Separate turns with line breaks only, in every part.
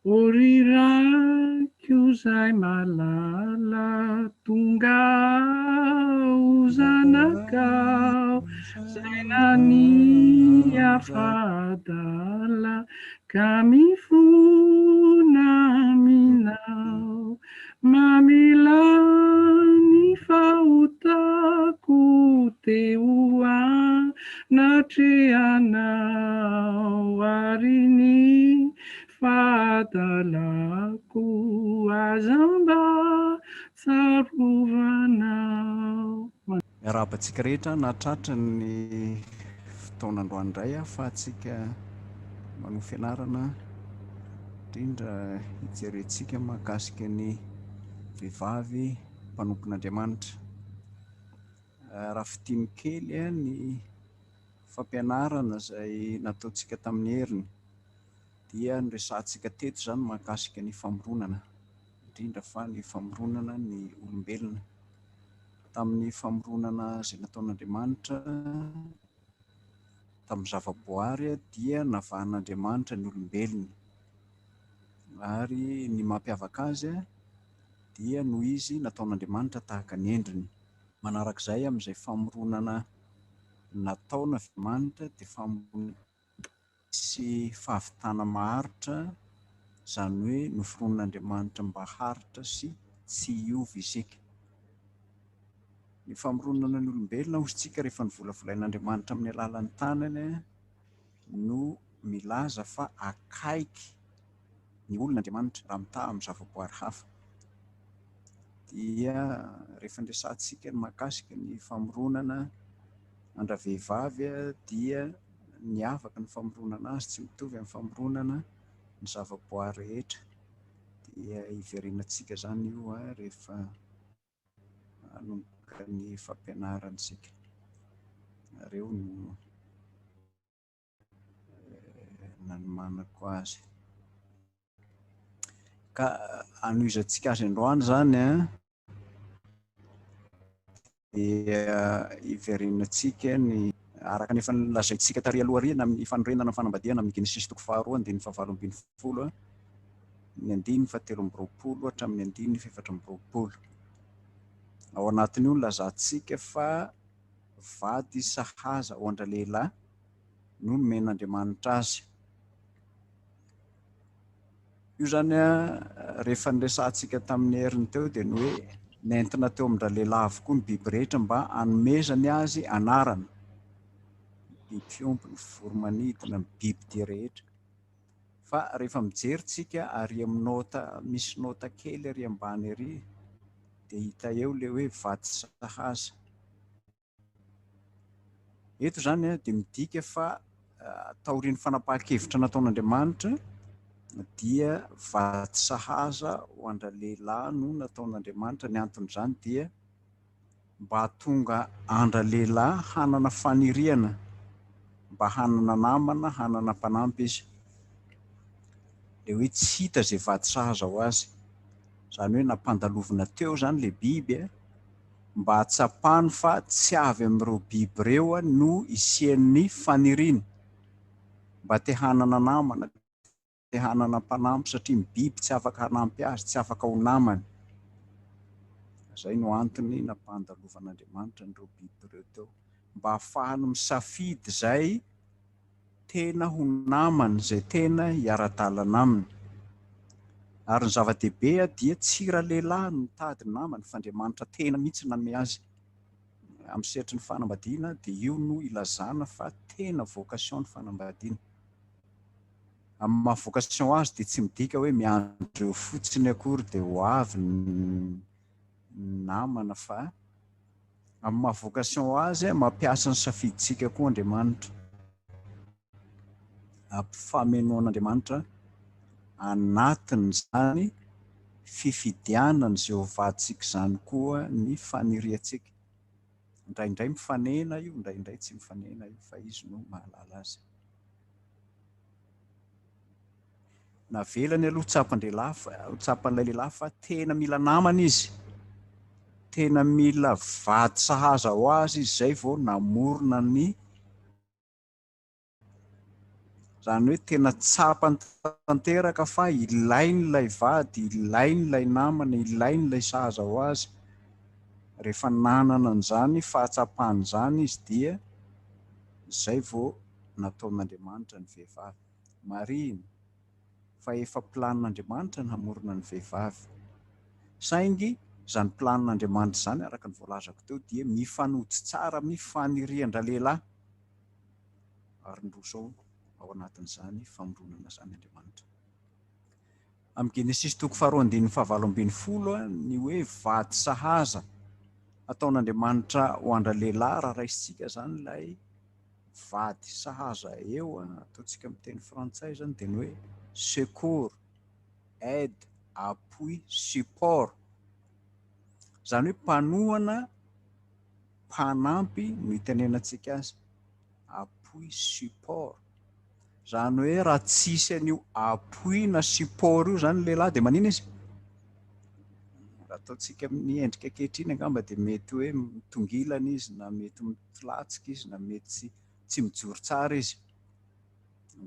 Orirako zay malala tongao zanakao zay nania fadala ka mifona minao mamilany fahotako teo anatrehanao ary ny fadalako azamba tsarovana.
Miarabantsika rehetra nahatratra ny fotoanandroany indray fa atsika manao fianarana indrindra hijerentsika mahakasika ny vehivavy mpanompon'Andriamanitra. Raha fitiny kely ny fampianarana izay nataontsika tamin'ny heriny dia niresantsika teto izany mahakasika ny famoronana, indrindra fa ny famoronana ny olombelona. Tamin'ny famoronana izay nataon'Andriamanitra tamin'ny zavaboary dia navahan'Andriamanitra ny olombelona, ary ny mampiavaka azy dia noho izy nataon'Andriamanitra tahaka ny endriny. Manarak'izay amin'izay famoronana nataon'Andriamanitra dia famoronana sy fahavitana maharitra, izany hoe noforonon'Andriamanitra mba haritra sy tsy hiova isika. Ny famoronana ny olombelona ozintsika rehefa nivolavolain'Andriamanitra amin'ny alalan'ny tanany no milaza fa akaiky ny olon'Andriamanitra raha mitaha amin'ny zavaboary hafa. Dia rehefa niresantsika ny mahakasika ny famoronana andravehivavy dia niavaka ny famoronana azy, tsy mitovy amin'ny famoronana ny zavaboary rehetra. Dia hiverenantsika izany io rehefa hanomboka ny fampianarantsika. Ireo no nanomanako azy. Ka hanoizantsika azy androany izany dia hiverenantsika ny araka ny efa nilazaintsika tary aloha ariana amin'ny fanorenana fanambadiana amin'ny Genesis 2:7-20, ny 9:13 hatramin'ny 9:14. Ao anatin'io nilazantsika fa vady sahaza ho andra-lehilahy no nomen'Andriamanitra azy. Io zany rehefa niresantsika tamin'ny heriny teo dia ny hoe nentina teo amin-dralehilahy avokoa ny biby rehetra mba hanomezany azy anarana. Biby fiompy, ny voromanidina, ny biby dia rehetra. Fa rehefa mijeritsika ary amin'ny nota, misy nota kely ary ambany ary dia hita eo ilay hoe vady sahaza. Eto izany dia midika fa taorian'ny fanapahan-kevitra nataon'Andriamanitra dia vady sahaza ho andra-lehilahy no nataon'Andriamanitra. Ny anton'izany dia mba hahatonga andra-lehilahy hanana faniriana, mba hanana namana, hanana mpanampy izy. Dia hoe tsy hita izay vady sahaza ho azy, izany hoe nampandalovina teo izany ilay biby mba hatsapany fa tsy avy amin'ireo biby ireo no isian'ny faniriany, mba te hanana namana, te hanana mpanampy, satria ny biby tsy afaka hanampy azy, tsy afaka ho namany. Izay no antony nampandalovan'Andriamanitra an'ireo biby ireo teo, mba ahafahany misafidy izay tena ho namany, izay tena hiara-dalana aminy. Ary ny zava-dehibe dia tsy ra-lehilahy no mitady namany, fa Andriamanitra tena mihitsy nanome azy. Amin'ny sehatry ny fanambadiana dia io no ilazana fa tena vocation ny fanambadiana. Amin'ny maha vocation azy dia tsy midika hoe miandry eo fotsiny akory dia ho avy ny namana, fa amin'ny maha vocation azy mampiasa ny safiditsika koa Andriamanitra. Ampifamenoan'Andriamanitra anatin'izany fifidianana izay ho vaditsika izany koa ny faniriantsika. Indraindray mifanena io, indraindray tsy mifanena io, fa izy no mahalala azy. Navelany aloha tsapan'ilay lehilahy fa tena mila namana izy, tena mila vady sahaza ho azy, izay vao namorona ny Zany hoe tena tsapany tanteraka fa ilain'ilay vady, ilain'ilay namana, ilain'ilay sahaza ho azy. Rehefa nanana an'izany fahatsapany zany izy dia zay vao nataon'Andriamanitra ny vehivavy. Marina fa efa planin'Andriamanitra ny hamorona ny vehivavy. Saingy zany planin'Andriamanitra zany araka ny voalazako teo dia mifanojo tsara amin'ny fanirian-dralehilahy ary ndroso ao anatin'izany famoronana zany Andriamanitra. Amin'ny Genesis 2:7-20 ny hoe vady sahaza ataon'Andriamanitra ho an-dralehilahy raha raisitsika zany ilay vady sahaza eo, ataontsika amin'ny teny frantsay zany dia ny hoe secours, aide, appui, support. Zany hoe mpanohana, mpanampy no itenenantsika azy, appui, support. Zany hoe raha tsisy an'io appui na support io zany lehilahy dia manina izy? Raha ataontsika amin'ny endrika ankehitriny angamba dia mety hoe mitongilana izy, na mety mitolatsika izy, na mety tsy mijoro tsara izy.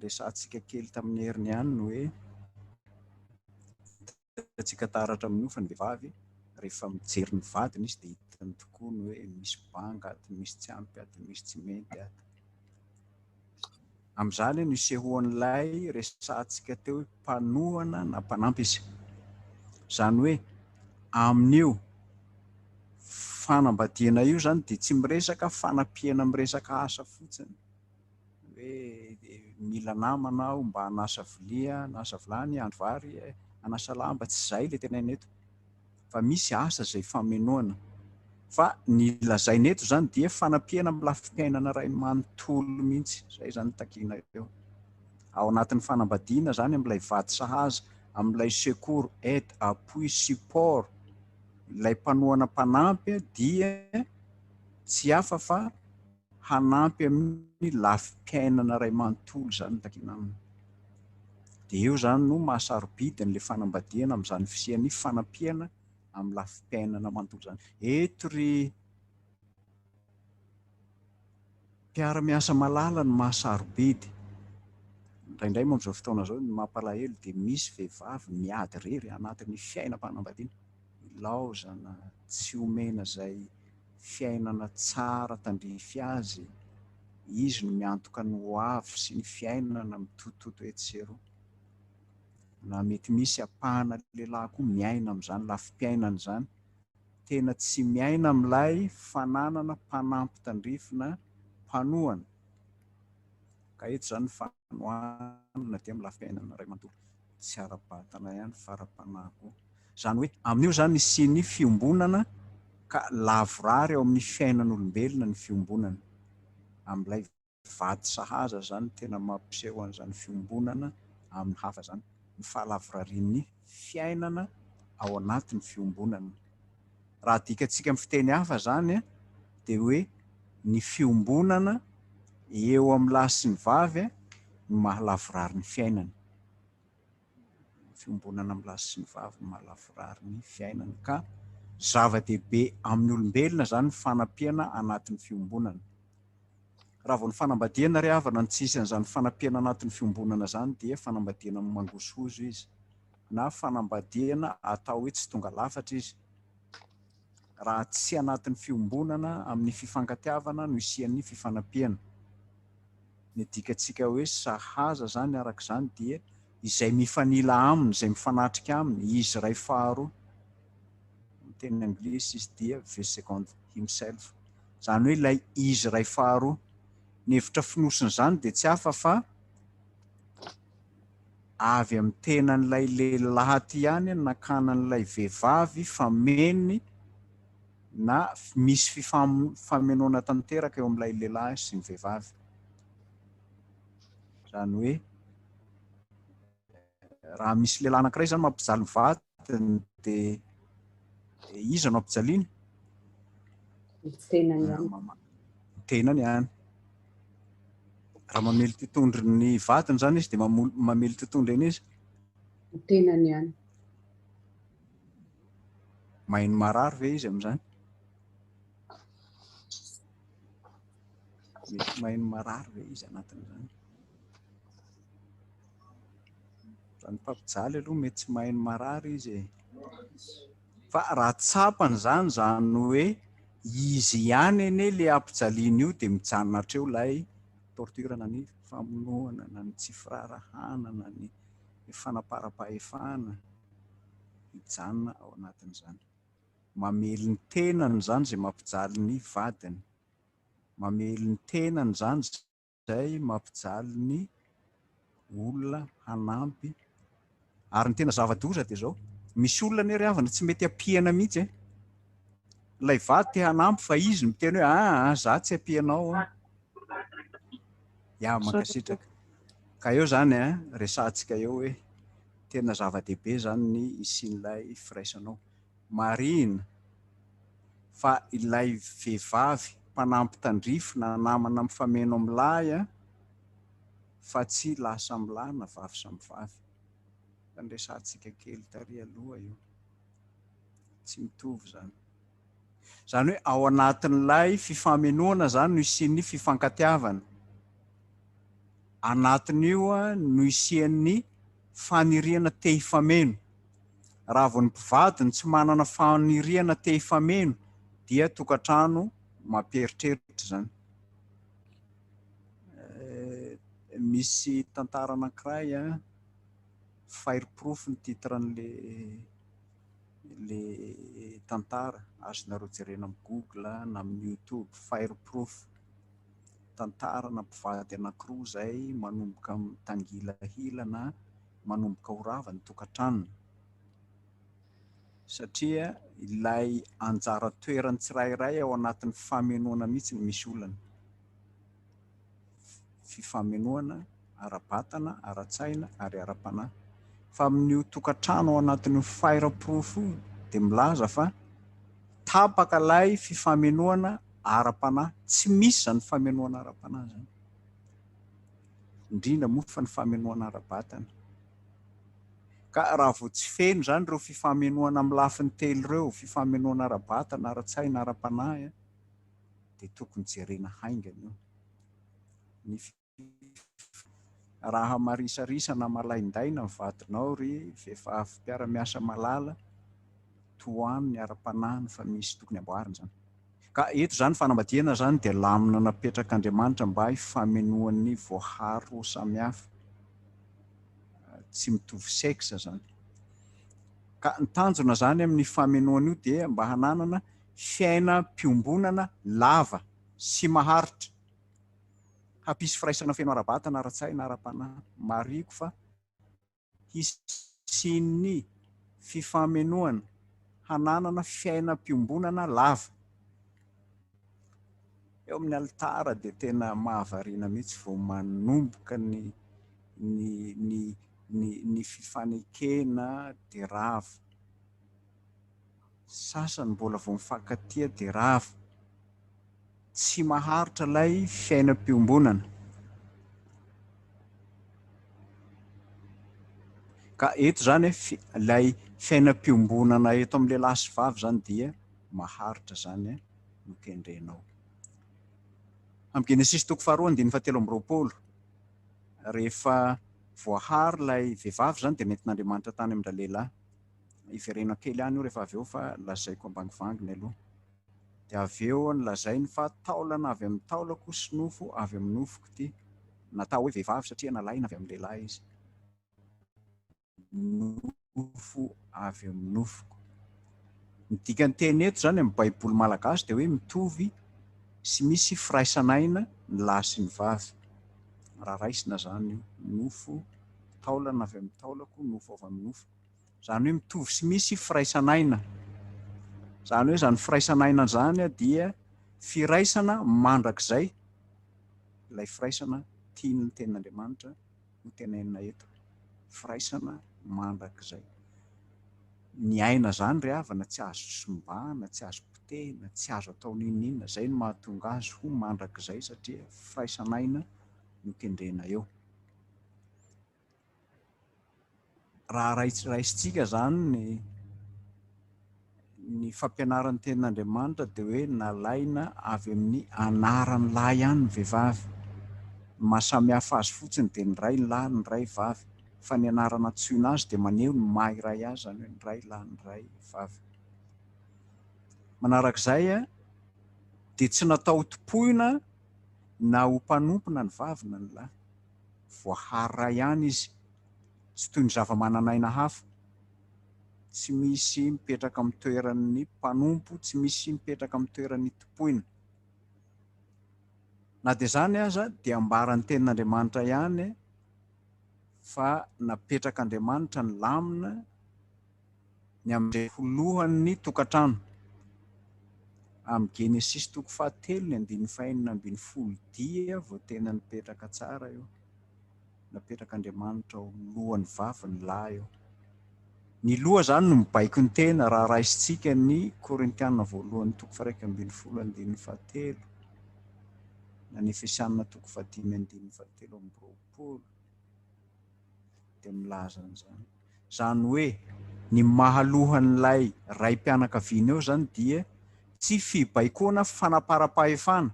Resahantsika kely tamin'ny heriny ihany no hoe atsika taratra amin'io fa ny vehivavy rehefa mijery ny vadiny izy dia hitany tokoa ny hoe misy banga aty, misy tsy ampy aty, misy tsy mety aty. Amin'izany no isehoan'ilay resahantsika teo hoe mpanohana na mpanampy izy. Zany hoe amin'io fanambadiana io zany dia tsy miresaka fanampiana miresaka asa fotsiny, hoe mila namana aho mba hanasa vilia, hanasa vilany, handro vary, hanasa lamba, tsy izay ilay tenaina eto, fa misy asa izay famenoana. Fa ny lazaina eto zany dia fanampiana amin'ny lafim-piainana iray manontolo mihitsy, izay zany takiana eo. Ao anatin'ny fanambadiana zany amin'ilay vady sahaza, amin'ilay secours, aide, appui, support, ilay mpanohana mpanampy dia tsy hafa fa hanampy amin'ny lafim-piainana iray manontolo zany takiana aminy. Dia eo zany no mahasarobidiny ilay fanambadiana amin'izany fisiany fanampiana amin'ny lafim-piainana manontolo zany. Eto ry mpiara-miasa malala no mahasarobidy. Indraindray moa amin'izao fotoana izao ny mampalahelo dia misy vehivavy miady irery anatin'ny fiainam-panambadiana, ilaozana, tsy omena izay fiainana tsara tandrify azy, izy no miantoka ny ho avy sy ny fiainana mitototo etsero. Na mety misy apahana lehilahy koa miaina amin'izany lafim-piainana izany, tena tsy miaina amin'ilay fananana mpanampy tandrifina mpanohana. Ka eto zany fanohanana dia amin'ny lafim-piainana iray manontolo, tsy ara-batana ihany fa ara-panahy koa. Zany hoe amin'io zany isian'ny fiombonana ka lavorary ao amin'ny fiainan'olombelona ny fiombonana. Amin'ilay vady sahaza zany tena mampiseho an'izany fiombonana amin'ny hafa zany, ny fahalavorarian'ny fiainana ao anatin'ny fiombonana. Raha dikatsika amin'ny fiteny hafa zany dia hoe ny fiombonana eo amin'ny lahy sy ny vavy no mahalavorary ny fiainana. Fiombonana amin'ny lahy sy ny vavy no mahalavorary ny fiainana. Ka zava-dehibe amin'ny olombelona zany ny fanampiana anatin'ny fiombonana. Raha vao ny fanambadiana ry havana ny tsisy an'izany fanampiana anatin'ny fiombonana zany dia fanambadiana mangosozo izy, na fanambadiana atao hoe tsy tonga lafatra izy. Raha tsy anatin'ny fiombonana amin'ny fifankatiavana no isian'ny fifanampiana. Ny dikatsika hoe sahaza zany araka izany dia izay mifanila aminy, izay mifanatrika aminy, izy iray faharoa. Ny teny anglisy izy dia the second himself. Zany hoe ilay izy iray faharoa. Ny hevitra finosin'izany dia tsy hafa fa avy amin'ny tenan'ilay lehilahy ty ihany nakanan'ilay vehivavy fameny na misy fifamenoana tanteraka eo amin'ilay lehilahy sy ny vehivavy. Zany hoe raha misy lehilahy anankiray zany mampijaly ny vadiny dia iza no ampijaliana? Tenany ihany. Raha mamely totondry ny vadiny zany izy dia mamely totondry eny izy?
Tenany ihany.
Maheno marary ve izy amin'izany? Mety maheno marary ve izy anatin'izany? Zany mpampijaly aloha mety tsy mahay ny marary izy e. Fa raha tsapany zany hoe izy ihany ene le ampijaliana io de mijanona hatreo lay torture na ny famonoana na ny tsy firarahana na ny fanaparam-pahefana, mijanona ao anatin'izany. Mamely ny tenany zany zay mampijaly ny vadiny, mamely ny tenany zany zay mampijaly ny olona hanampy. Ary ny tena zava-doza de zao, misy olona nery avana tsy mety apiana mihitsy e. Lay vady te hanampy fa izy miteny hoe za tsy apianao ya mankasitraka. Ka eo zany resantsika eo hoe tena zava-dehibe zany ny isian'ilay firaisanao. Marina fa ilay vehivavy mpanampy tandrify na namana mifameno amin'ny lahy fa tsy lahy samy lahy na vavy samy vavy. Fa resantsika kely tary aloha io, tsy mitovy zany. Zany hoe ao anatin'ilay fifamenoana zany no isian'ny fifankatiavana. Anatin'io no isian'ny faniriana te hifameno. Raha vao ny mpivady tsy manana faniriana te hifameno dia tokantrano mampieritreritra zany. Misy tantara anankiray fireproof ny titran'le tantara, azonareo jerena amin'ny Google na amin'ny YouTube. Fireproof, tantarana mpivady anankiroa zay manomboka mitangilahilana, manomboka ho rava ny tokantranony. Satria ilay anjara toerany tsirairay ao anatin'ny fifamenoana mihitsy ny misy olana. Fifamenoana ara-batana, ara-tsaina ary ara-panahy. Fa amin'io tokantrano ao anatin'io fireproof de milaza fa tapaka lay fifamenoana ara-panahy. Tsy misy zany fifamenoana ara-panahy zany. Indrindra moa fa ny famenoana ara-batana. Ka raha vao tsy feno zany ireo fifamenoana amin'ny lafiny telo ireo, fifamenoana ara-batana, ara-tsaina, ara-panahy, de tokony jerena haingana io. Raha marisarisa na malaindaina mivadinao ry vehivavy mpiara-miasa malala, toany ny ara-panahiny fa misy tokony amboarina zany. Ka eto zany fanambadiana zany de lamina napetrak'Andriamanitra mba hifamenoan'ny voaharo samihafa, tsy mitovy sexe zany. Ka ny tanjona zany amin'ny famenoana io dia mba hananana fiainam-piombonana lava sy maharitra. Hampisy firaisana feno ara-batana, ara-tsaina, ara-panahy. Mariko fa hisian'ny fifamenoana hananana fiainam-piombonana lava. Eo amin'ny alitara de tena mahavariana mihitsy vao manomboka ny fifanekena de rava. Sasany mbola vao mifankatia de rava. Tsy maharitra lay fiainam-piombonana. Ka eto zany lay fiainam-piombonana eto amin'ny lehilahy sy vavy zany dia maharitra zany no kendrenao. Amin'ny Genesis toko 2:17-20, rehefa voahary lay vehivavy zany de nentin'Andriamanitra tany amin'ny lehilahy. Iverena kely ihany io rehefa avy eo fa lazaiko ambangivanginy aloha. De avy eo nilazainy fa taolana avy amin'ny taolako sy nofo avy amin'ny nofoko ty. Natao hoe vehivavy satria nalaina avy amin'ny lehilahy izy. Nofo avy amin'ny nofoko. Ny dikan'ny teny eto zany amin'ny baiboly malagasy de hoe mitovy sy misy firaisan'aina ny lahy sy ny vavy. Raha raisina zany io, nofo, taolana avy amin'ny taolako, nofo avy amin'ny nofo. Zany hoe mitovy sy misy firaisan'aina. Zany hoe zany firaisan'aina zany dia firaisana mandrakizay. Ilay firaisana tian'ny tenin'Andriamanitra no tenenina eto. Firaisana mandrakizay. Ny aina zany ry havana tsy azo sombana, tsy azo potehina, tsy azo atao ninona. Zay no mahatonga azy ho mandrakizay satria firaisan'aina no kendrena eo. Raha raisitsika zany ny fampianaran'ny tenin'Andriamanitra de hoe nalaina avy amin'ny anaran'ny lahy ihany ny vehivavy. Mahasamihafa azy fotsiny de ny ray lahy, ny ray vavy. fa ny anarana tsoina azy dia maneho ny maha iray azy, zany hoe ny ray lahy ny ray vavy. Manarak'izay dia tsy natao topoina na ho mpanompona ny vavy na ny lahy, voahary ray ihany izy, tsy toy ny zava-mananaina hafa. Tsy misy mipetraka amin'ny toeran'ny mpanompo, tsy misy mipetraka amin'ny toeran'ny topoina. Na dia izany aza dia ambaran'ny tenin'Andriamanitra ihany fa napetraka Andriamanitra ny lamina ny amin'izay olohan'ny tokantrano. Amin'ny Genesis 7:9-10 dia vao tena nipetraka tsara eo. Napetraka Andriamanitra ao lohan'ny vavy ny lahy eo. Ny loha zany no mibaiko ny tena raha raisintsika ny Korintianina voalohany 1:7 na ny Efesianina 5:5-20 dia milaza an'izany. Zany hoe ny mahalohan'ilay raim-pianakaviana eo zany dia tsy fibaikoana fanapara-pahefana,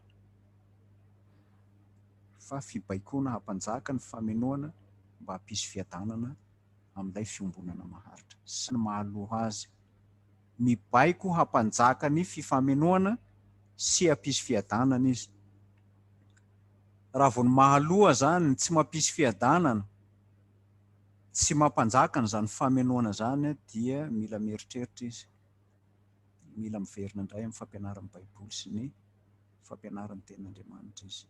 fa fibaikoana hampanjaka ny famenoana mba hampisy fiadanana amin'ilay fiombonana maharitra. Sy ny mahaloha azy, mibaiko hampanjaka ny fifamenoana sy hampisy fiadanana izy. Raha vao ny mahaloha zany tsy mampisy fiadanana, tsy mampanjaka n'izany famenoana zany dia mila mieritreritra izy, mila miverina indray amin'ny fampianaran'ny Baiboly sy ny fampianaran'ny tenin'Andriamanitra izy.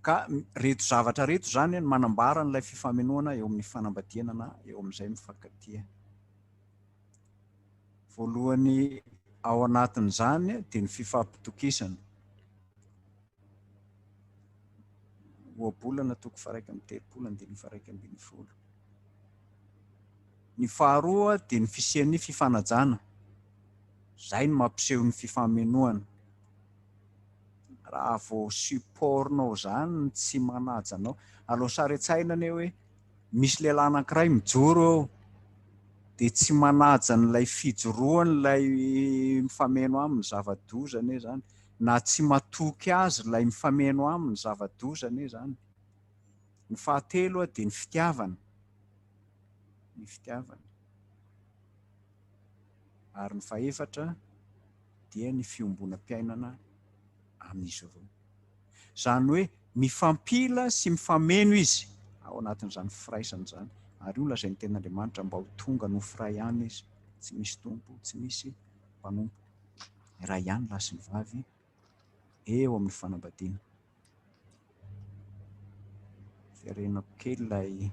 Ka reto zavatra reto zany no manambara n'ilay fifamenoana eo amin'ny fanambadiana na eo amin'izay mifankatia. Voalohany ao anatin'izany dia ny fifampitokisana. Ohabolana 1:3-1:10. Ny faharoa dia ny fisian'ny fifanajana. Zay no mampiseho ny fifamenoana. Raha vao supportnao zany ny tsy manaja anao, alao saritsaina anie hoe misy lehilahy anankiray mijoro eo dia tsy manaja n'ilay fijoroany ilay mifameno aminy zava-dozany zany, na tsy matoky azy ilay mifameno aminy zava-dozany zany. Ny fahatelo dia ny fitiavana. Ny fitiavana. Ary ny fahaefatra dia ny fiombonam-piainana amin'izy ireo. Zany hoe mifampila sy mifameno izy ao anatin'izany firaisana izany. Ary io lazain'ny tenin'Andriamanitra mba ho tonga no firay ihany izy, tsy misy tompo, tsy misy mpanompo. Iray ihany lahy sy ny vavy eo amin'ny fanambadiana. Fiarenako kely ilay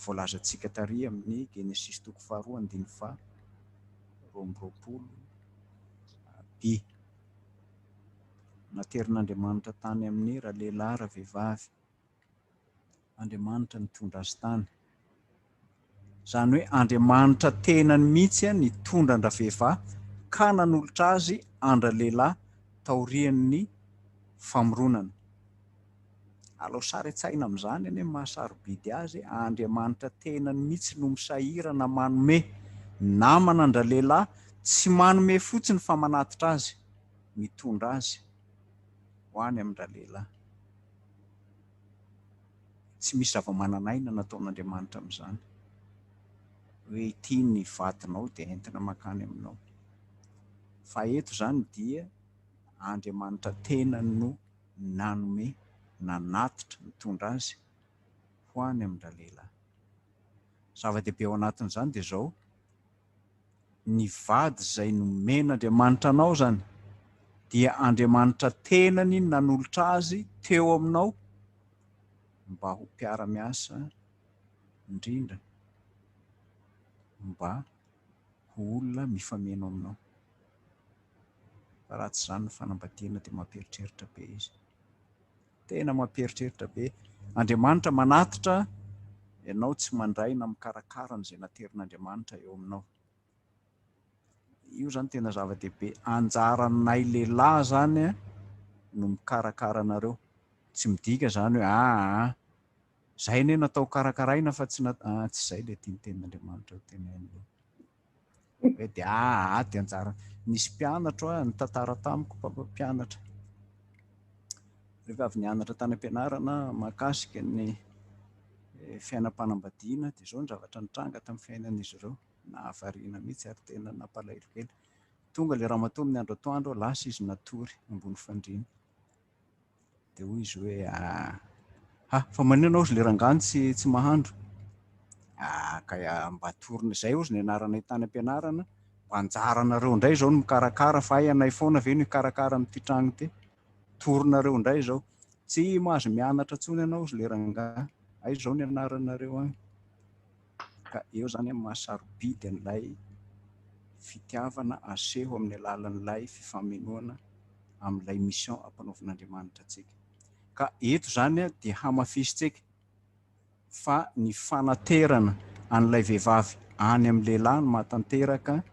voalazantsika tary amin'ny Genesis 2:20-20 b. Naterin'Andriamanitra tany amin'ny raha lehilahy raha vehivavy, Andriamanitra nitondra azy tany. Zany hoe Andriamanitra tenany mihitsy nitondra an-dra vehivavy ka nanolotra azy andra lehilahy taorian'ny famoronana. Alao saritsaina amin'izany anie mahasarobidy azy, Andriamanitra tenany mihitsy no misahirana manome namana andra lehilahy, tsy manome fotsiny fa manatitra azy, mitondra azy ho any amin'ndra lehilahy. Tsy misy zava-mananaina nataon'Andriamanitra amin'izany hoe ity ny vadinao dia entina makany aminao. Fa eto zany dia Andriamanitra tenany no nanome, nanatitra, mitondra azy ho any amin'ndra lehilahy. Zava-dehibe ao anatin'izany dia zao, ny vady izay nomen'Andriamanitra anao zany dia Andriamanitra tenany nanolotra azy teo aminao mba ho mpiara-miasa indrindra, mba ho olona mifameno aminao. Raha tsy izany ny fanambadiana dia mamperitreritra be izy. Tena mamperitreritra be. Andriamanitra manatitra ianao tsy mandray na mikarakara an'izay naterin'Andriamanitra eo aminao. Io zany tena zava-dehibe. Anjaranay lehilahy zany no mikarakara anareo. Tsy midika zany hoe zay anie natao karakaraina fa tsy tsy izay ilay tiany tenin'Andriamanitra ho tenenina. Hoe dia dia anjara. Nisy mpianatra nitantara tamiko, mpampianatra. Rehefa avy nianatra tany am-pianarana mahakasika ny fiainam-panambadiana dia izao ny zavatra nitranga tamin'ny fiainan'izy ireo na havariana mihitsy ary tena nampalahelo kely. Tonga le ramatoa amin'ny andro atoandro lasa izy natory ambony fandriana. Dia hoy izy hoe fa manino ozy le rangano tsy mahandro. Ka mba torina izay ozy ny anarana tany am-pianarana, mba anjaranareo indray izao no mikarakara fa ay anay foana ve no hikarakara amin'ity trano ity. Torinareo indray izao. Tsy mahazo mianatra intsony ianao ozy le rangano. Ay izao ny anaranareo any. Ka eo zany mahasarobidy an'ilay fitiavana aseho amin'ny alalan'ilay fifamenoana amin'ilay mission ampanaovan'Andriamanitra antsika. Ka eto zany dia hamafisitsika fa ny fanaterana an'ilay vehivavy any amin'ny lehilahy no mahatanteraka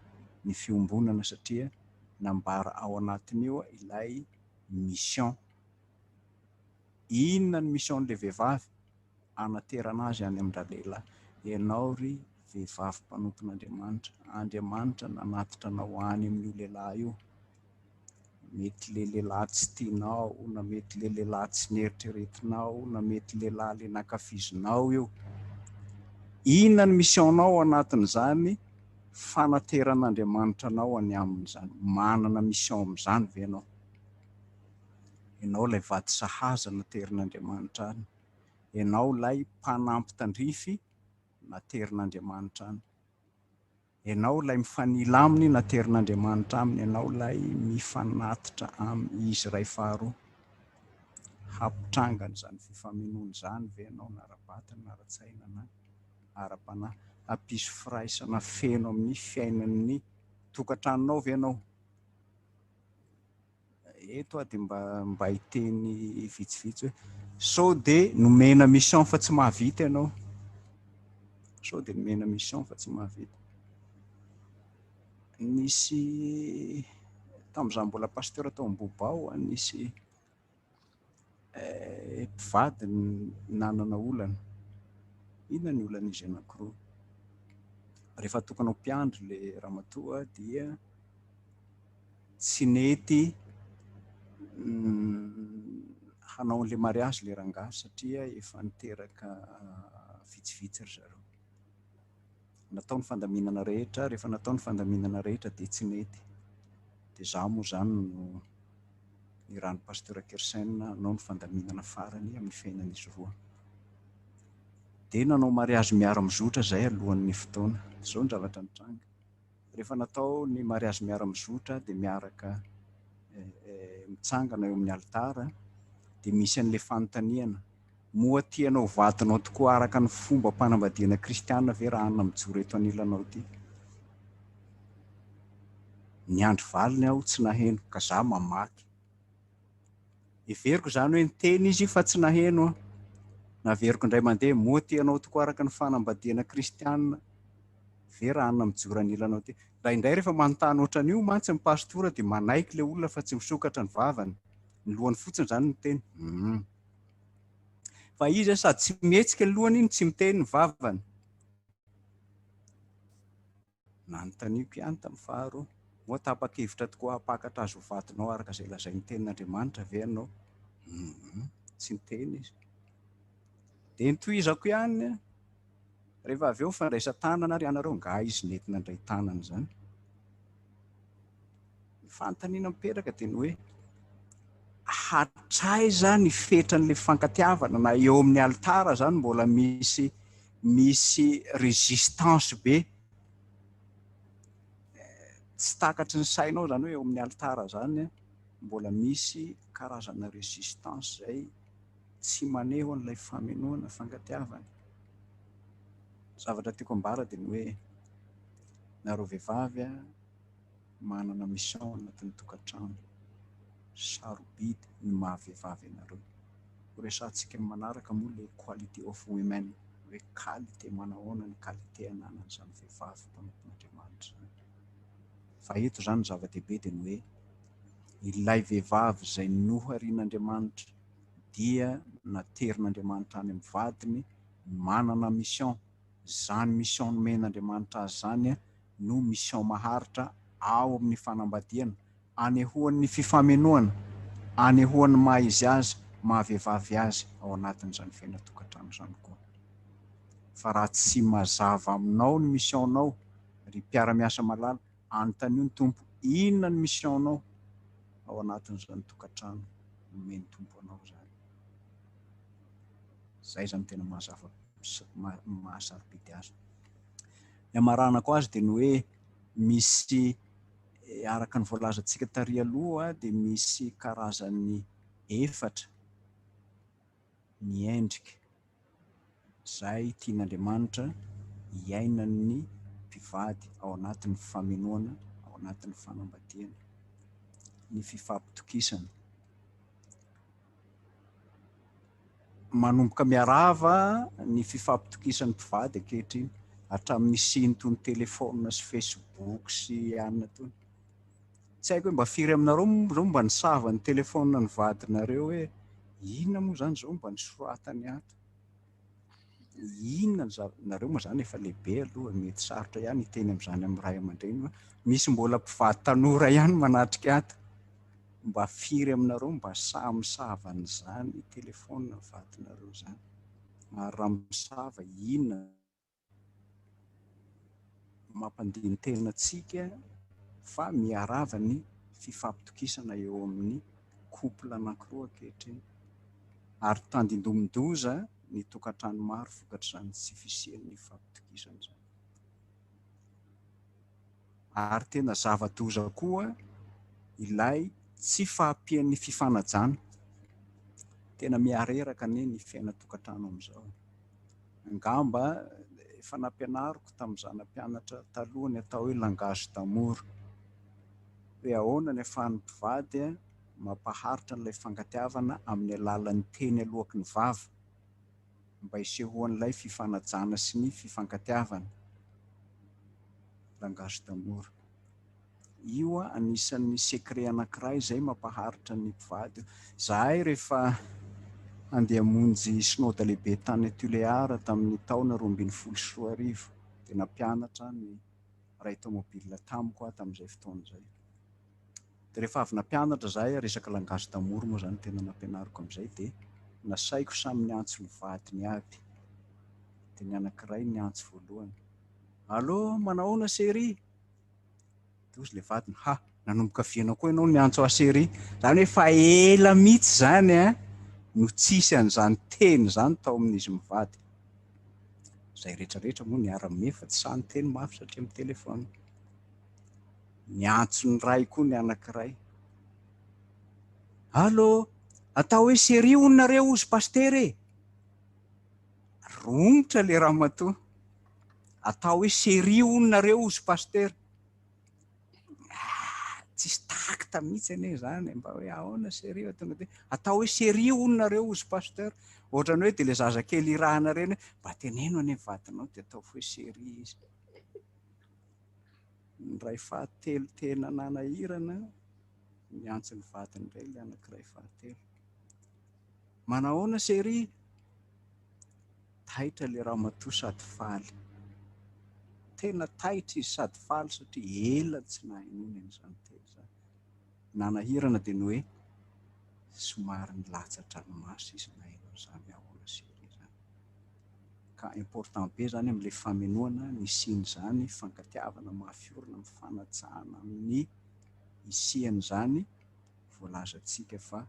ny fiombonana satria nambara ao anatin'io ilay mission. Inona ny mission'ilay vehivavy? Anaterana azy any amin'ny lehilahy. Ianao ry vehivavy mpanompon'Andriamanitra, Andriamanitra nanatitra anao any amin'io lehilahy io. Mety le lehilahy tsy tianao, na mety le lehilahy tsy nieritreretinao, na mety lehilahy le nankafizinao io. Inona ny missionao anatin'izany? Fanateran'Andriamanitra anao any amin'izany. Manana mission amin'izany ve ianao? Ianao ilay vady sahaza naterin'Andriamanitra any. Ianao ilay mpanampy tandrify naterin'Andriamanitra any. Ianao ilay mifanila aminy naterin'Andriamanitra aminy. Ianao ilay mifanatitra aminy izy iray faharoa. Hampitranga an'izany fifamenoana izany ve ianao nara-batana, nara-tsaina na ara-panahy? Hampisy firaisana feno amin'ny fiainan'ny tokantranonao ve ianao? Eto dia mba hiteny vitsivitsy hoe sao dia nomena mission fa tsy mahavita ianao. Sao dia nomena mission fa tsy mahavita. Nisy tamin'izaho mbola pasteur tao Ambobao, nisy mpivady nanana olana. Inona ny olan'izy anankiroa? Rehefa tokana ho mpiandry le ramatoa dia tsy nety hanao an'ilay mariazy le rangahy satria efa niteraka vitsivitsy ry zareo. Natao ny fandaminana rehetra, rehefa natao ny fandaminana rehetra dia tsy nety. Dia izaho moa izany no niran'ny pasteur KRISTIANA nanao ny fandaminana farany amin'ny fiainan'izy roa. Dia nanao mariazy miara-mizotra izay alohan'ny fotoana. Izao ny zavatra nitranga. Rehefa natao ny mariazy miara-mizotra dia miaraka mitsangana eo amin'ny altara dia misy an'ilay fanontaniana. Moa tianao vadinao tokoa araka ny fomba mpanambadiana kristiana ve raha anona mijoro eto anilanao ity? Niandry valiny aho tsy naheno ka izaho mamaky. Heveriko izany hoe niteny izy fa tsy naheno aho. Naveriko indray mandeha, moa tianao tokoa araka ny fanambadiana kristiana ve raha anona mijoro anilanao ity? Indraindray rehefa manontany ohatran'io mantsy ny pastora dia manaiky ilay olona fa tsy misokatra ny vavany. Ny lohany fotsiny izany no teny. Fa izy sady tsy mihetsika ny lohany iny, tsy miteny ny vavany. Nanontaniako ihany tamin'ny faharoa. Moa tapa-kevitra tokoa hapakatra azy ho vadinao araka izay lazain'ny tenin'Andriamanitra ve ianao? Tsy niteny izy. Dia nitohizako ihany. Rehefa avy eo fandraisan-tanana ry ianareo, nga izy nety nandray tanana izany. Ny fanontaniana mipetraka dia ny hoe hatraiza ny fetran'ilay fankatiavana, na eo amin'ny altara izany mbola misy résistance be. Tsy takatry ny sainao izany hoe eo amin'ny altara izany mbola misy karazana résistance izay tsy maneho an'ilay famenoana fankatiavana. Zavatra tiako ambara dia ny hoe nareo vehivavy manana mission anatin'ny tokantrano. Sarobidy ny mahavehivavy ianareo. Horesantsika manaraka moa ilay quality of women, hoe qualité manahoana ny qualité ananan'izany vehivavy mpanompon'Andriamanitra. Fa eto izany ny zava-dehibe dia ny hoe ilay vehivavy izay noharian'Andriamanitra dia naterin'Andriamanitra any amin'ny vadiny, manana mission. Izany mission nomen'Andriamanitra azy izany no mission maharitra ao amin'ny fanambadiana, anehoan'ny fifamenoana, anehoan'ny maha izy azy, maha vehivavy azy ao anatin'izany fiaina tokantrano izany koa. fa raha tsy mazava aminao ny missionao, ry mpiara-miasa malala, anontany ny tompo inona ny missionao ao anatin'izany tokantrano nomeny tompo anao zany. Zay zany tena mahasarobidy azy. Ny amaranako azy dia ny hoe misy araka ny voalazantsika tary aloha dia misy karazany efatra ny endrika zay tian'Andriamanitra hiainan'ny mpivady ao anatin'ny famenoana, ao anatin'ny fanambadiana, ny fifampitokisana. Manomboka miarava ny fifampitokisan'ny mpivady ankehitriny hatramin'ny siny toy ny telefôna sy Facebook sy anona tony. Tsy haiko hoe mba firy aminareo zao mba nisava ny telefôna ny vadinareo hoe inona moa zany zao mba nisoratany ato. Inona nareo moa zany efa lehibe aloha, mety sarotra ihany hiteny amin'izany amin'ny ray aman-dreny. Misy mbola mpivady tanora ihany manatrika ato. Mba firy aminareo mba samy misava an'izany telefôna vadinareo zany. Ary raha misava inona mampandiny tenantsika fa miarava ny fifampitokisana eo amin'ny couple anankiroa ankehitriny. Ary tandindomindoza ny tokantrano maro vokatr'izany tsy fisian'ny fifampitokisana zany. Ary tena zava-doza koa ilay tsy fahampian'ny fifanajana. Tena miareraka anie ny fiaina tokantrano amin'izao. Angamba efa nampianariko tamin'ny zanampianatra taloha ny atao hoe langage d'amour. Hoe ahoana ny ahafahan'ny mpivady mampaharitra n'ilay fangatiavana amin'ny alalan'ny teny alohaky ny vava mba hisehoan'ilay fifanajana sy ny fifankatiavana. Langage d'amour. Io anisan'ny secret anankiray izay mampaharitra ny mpivady. Zahay rehefa andeha hamonjy synode lehibe tany Tuléar tamin'ny taona 2014 dia nampianatra ny ray tomobila tamiko tamin'izay fotoana izay. Dia rehefa avy nampianatra zahay resaka langage d'amour moa zany tena nampianariko amin'izay dia nasaiko samy niantso ny vadiny aby. Dia ny anankiray niantso voalohany. Allô, manahoana chérie? Tozy le vadiny, ha, nanomboka viana koa ianao niantso a chérie. Zany hoe fa ela mihitsy zany no tsisy an'izany teny zany tao amin'izy mivady. Zay rehetrarehetra moa niara-me fa tsy sany teny mafy satria amin'ny telefôna. Niantso ny ray koa ny anankiray. Allô, atao hoe chérie onareo ozy paster e. Romotra le ramatoa. Atao hoe chérie onareo ozy paster. Tsisy takta mihitsy ane zany mba hoe ahoana chérie tonga dia atao hoe chérie onareo ozy pasteur. Ohatrany hoe dia le zazakely irahana reny mba teneno ane vadinao dia atao hoe chérie izy. Ny ray fahatelo tena nanahirana niantso ny vadiny iray le anankiray fahatelo. Manahoana chérie? Taitra le ramatoa sady faly. Tena taitra izy sady faly satria ela tsy nahainoany an'izany teny izany. Nanahirana dia ny hoe somary nilatsa-dranomasy izy nahaino an'izany ahoana chérie zany. Ka important be zany amin'ilay famenoana ny siny zany fankatiavana mahafiorina mifanajana amin'ny isian'izany voalazantsika fa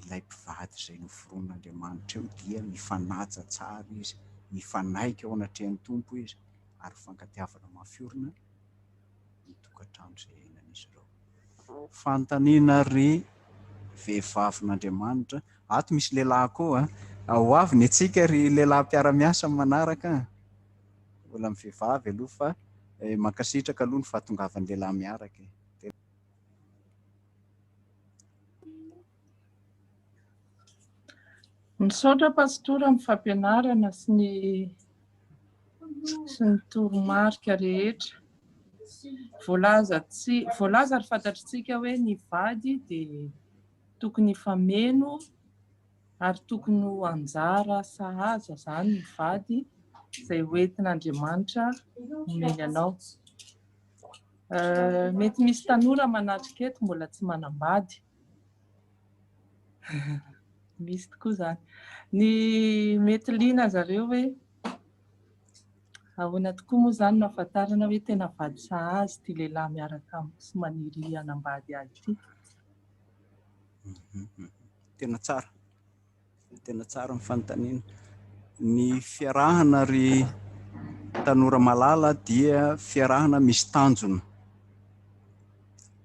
ilay mpivady izay noforon'Andriamanitra eo dia mifanaja tsara izy, mifanaika ao anatrehan'ny tompo izy ary fankatiavana mahafiorina ny tokantrano izay iainan'izy ireo. Fantaniana ry vehivavin''Andriamanitra. Ato misy lehilahy koa ho avy ny antsika ry lehilahy mpiara-miasa manaraka. Mbola amin'ny vehivavy aloha fa mankasitraka aloha ny fahatongavan'ny lehilahy miaraka.
Misaotra pastora amin'ny fampianarana sy ny toromarika rehetra. Voalaza ary fantatritsika hoe ny vady dia tokony fameno ary tokony ho anjara sahaza zany ny vady izay hoentin'Andriamanitra omeny anao. Mety misy tanora manatrika eto mbola tsy manambady. Misy tokoa zany. Ny mety liana zareo hoe Ahoana tokoa moa izany no ahafantarana hoe tena vady sahazy ity lehilahy miaraka amiko sy maniry hanambady ahy ity.
Tena tsara ny fanontaniana. Ny fiarahana ry tanora malala dia fiarahana misy tanjona.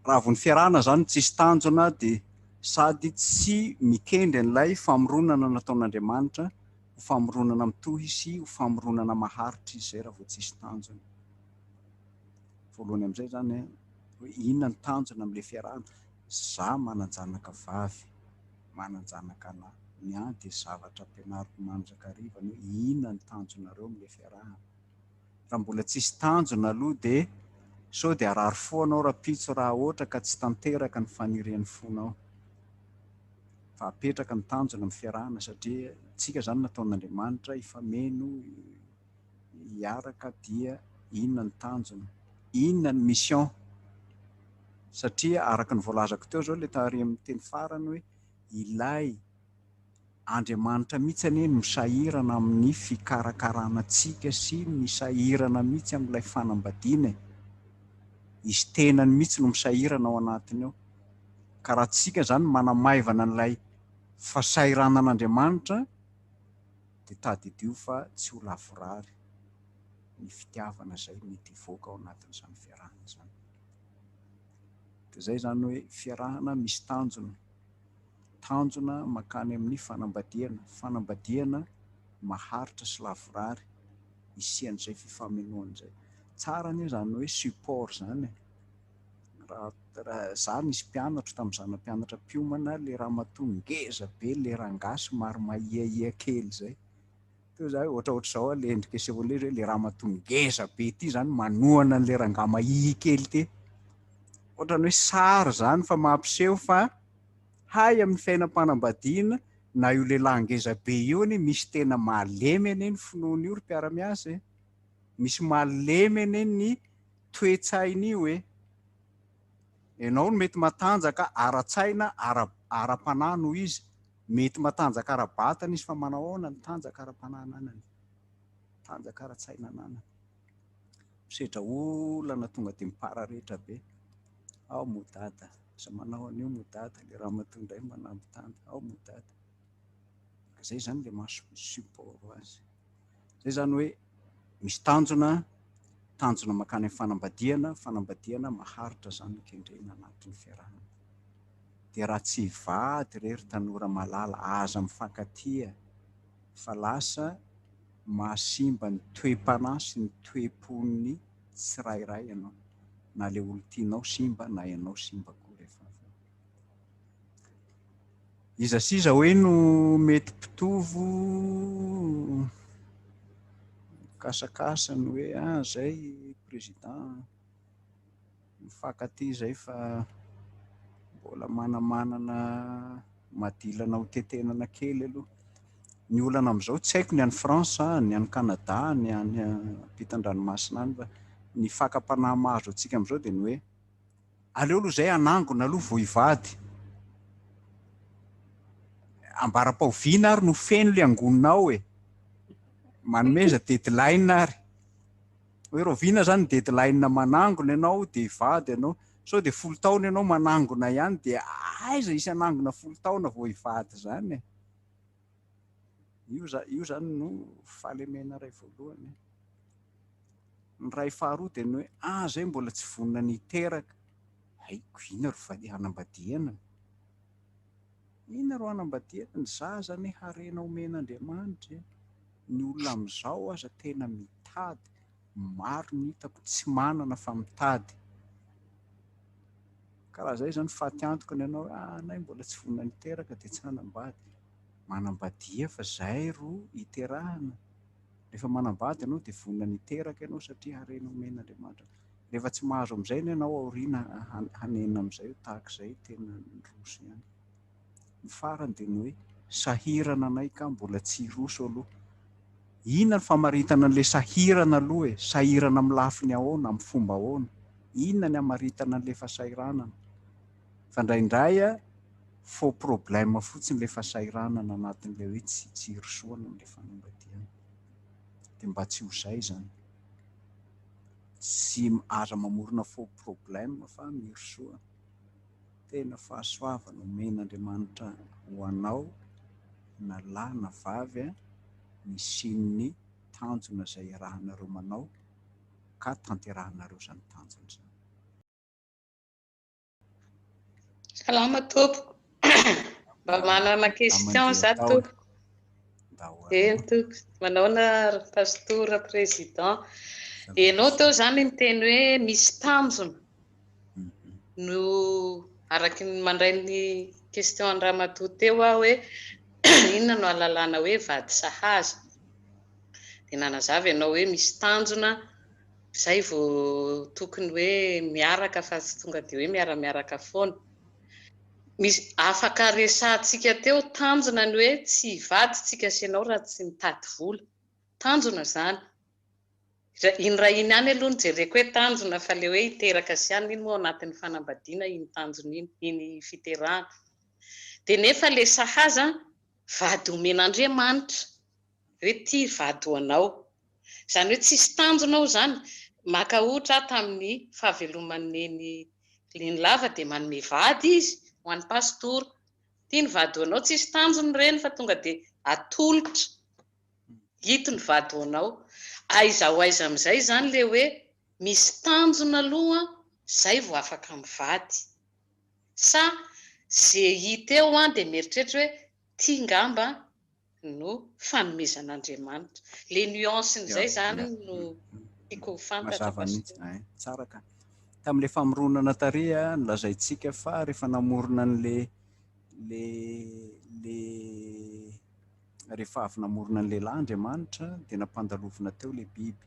Raha vao ny fiarahana zany tsisy tanjona dia sady tsy mikendry an'ilay famoronana nataon'Andriamanitra, ho famoronana mitohy sy ho famoronana maharitra izy zay raha vao tsisy tanjona. Voalohany amin'izay zany hoe inona ny tanjona amin'ilay fiarahana? Za manan-janaka vavy, manan-janaka lahy, ny ahy dia zavatra ampianariko mandrakariva hoe inona ny tanjonareo amin'ilay fiarahana. Raha mbola tsisy tanjona aloha dia sao dia arary fo anao rapitso raha ohatra ka tsy tanteraka ny fanirian'ny fonao. Fa apetraka ny tanjona amin'ny fiarahana satria tsika zany nataon'Andriamanitra ifameno, hiaraka dia inona ny tanjona? Inona ny mission? Satria araka ny voalazako teo zao ilay tary amin'ny teny farany hoe ilay Andriamanitra mihitsy anie no misahirana amin'ny fikarakarana antsika sy misahirana mihitsy amin'ilay fanambadiana. Izy tenany mihitsy no misahirana ao anatiny ao. Ka raha tsika zany manamaivana an'ilay fasairanan'Andriamanitra dia tadidio fa tsy ho lavorary ny fitiavana izay mety hivoaka ao anatin'izany fiarahana izany. Dia izay zany hoe fiarahana misy tanjona. Tanjona mankany amin'ny fanambadiana maharitra sy lavorary isian'izay fifamenoan'izay. Tsara anie zany hoe support zany. Raha za nisy mpianatra tamin'ny zanam-pianatra mpiomana, le ramatoa ngeza be, le rangasy maro mahiahia kely zay. Teo za ohatraohatr' izao le endrika sehoale hoe le ramatoa ngeza be ity zany manohana an'le rangahy mahihy kely ty. Ohatrany hoe sary zany fa mampiseho fa hay amin'ny fiainam-panambadiana na io lehilahy ngeza be io anie misy tena malemy anie ny finoany io ry mpiara-miasa e. Misy malemy anie ny toe-tsainy io e. Ianao no mety matanjaka ara-tsaina, ara-panahy noho izy. Mety matanjaka ara-batana izy fa manao ahoana ny tanjaka ara-panahinanany? Tanjaka ara-tsainananany. Misedra olana tonga dia mipararehetra be. Ao modada, za manao an'io modada, le ramatoa indray manampy tanjaka, ao modada. Izay zany le support azy. Izay zany hoe misy tanjona mankany amin'ny fanambadiana maharitra zany ny kendrena anatin'ny fiarahana. Dia raha tsy vady rery tanora malala aza mifankatia fa lasa mahasimba ny toe-panahy sy ny toe-pon'ny tsirairay ianao. Na le olo tianao simba na ianao simba koa rehefa avy. Iza siza hoe no mety mpitovo kasakasany hoe zay président mifankatia zay fa mbola manana madilana ho tetenana kely aloha. Ny olana amin'izao tsy haiko ny any France, ny any Canada, ny any ampitan-dranomasina any fa ny fakam-panahy mahazo antsika amin'izao dia ny hoe aleo aloha izay anangona aloha vao hivady. Ambara-pahoviana ary no feno le angononao e. Manomeza deadline ary. Hoe roviana zany ny deadline manangona ianao dia hivady ianao. Sao dia 10 taona ianao manangona ihany dia aiza isy anangona 10 taona vao hivady zany e. Io zany no fahalemena iray voalohany. Ny ray faharoa dia ny hoe zay mbola tsy vonona niteraka. Haiko ina ro hanambadiana. Ina ro hanambadiana? Ny zaza anie harena omen'Andriamanitra. Ny olona amin'izao aza tena mitady. Maro ny hitako tsy manana fa mitady. Karaha izay zany faty antokany ianao nay mbola tsy vonona niteraka dia tsy hanambady. Manambadia fa izay ro hiterahana. Rehefa manambady ianao dia vonona niteraka ianao satria harena omen'Andriamanitra. Rehefa tsy mahazo amin'izay ianao aoriana hanena amin'izay tahak'izay tena roso ihany. Ny farany dia ny hoe sahirana anay ka mbola tsy roso aloha. Inona ny famaritana an'ilay sahirana aloha e? Sahirana amin'ny lafiny ahoana, amin'ny fomba ahoana? Inona ny hamaritana an'ilay fahasahiranana? Fa indraindray faux problème fotsiny ilay fahasahiranana anatin'ilay hoe tsy irosoana amin'ilay fanambadiana. Dia mba tsy ho izay zany. sy aza mamorona fo problème fa mirosoa. Tena fahasoavana omen'Andriamanitra ho anao na lahy na vavy misin'ny tanjona izay iarahanareo manao ka tanterahanareo izany tanjona izany.
Salama tompoko. Mba manana question za tompoko. Tompoko. Manaona pastora président. Ianao teo zany ny teny hoe misy tanjona. No araky ny mandray ny question an-Ramatoa teo aho hoe inona no ahalalana hoe vady sahaza. Dia nanazava ianao hoe misy tanjona izay vao tokony hoe miaraka fa tsy tonga dia hoe miara-miaraka foana. Misy afaka resahantsika teo tanjona ny hoe tsy hivady tsika sy ianao raha tsy mitady vola. Tanjona zany. Iny raha iny ihany aloha ny jereko hoe tanjona fa ilay hoe hiteraka sy ihany iny moa anatin'ny fanambadiana iny tanjona iny, iny fiterahana. Dia nefa ilay sahaza vady omen'Andriamanitra hoe ty vady ho anao. Izany hoe tsisy tanjona ao zany. Maka ohatra tamin'ny fahaveloman'ny Leny Lava dia manome vady izy ho an'ny pastora. Ty ny vady ho anao, tsisy tanjona ireny fa tonga dia atolotra. Hito ny vady ho anao. Aiza ho aiza amin'izay zany le hoe misy tanjona aloha izay vao afaka mivady. Sa zay hita eo dia mieritreritra hoe ty ngamba no fanomezan'Andriamanitra. Le nuancen'izay zany no tiako fantatra pastora.
Tsara ka. Tamin'ilay famoronana tareha nolazaintsika fa rehefa namorona rehefa avy namorona ny lehilahy Andriamanitra dia nampandalovina teo ilay biby.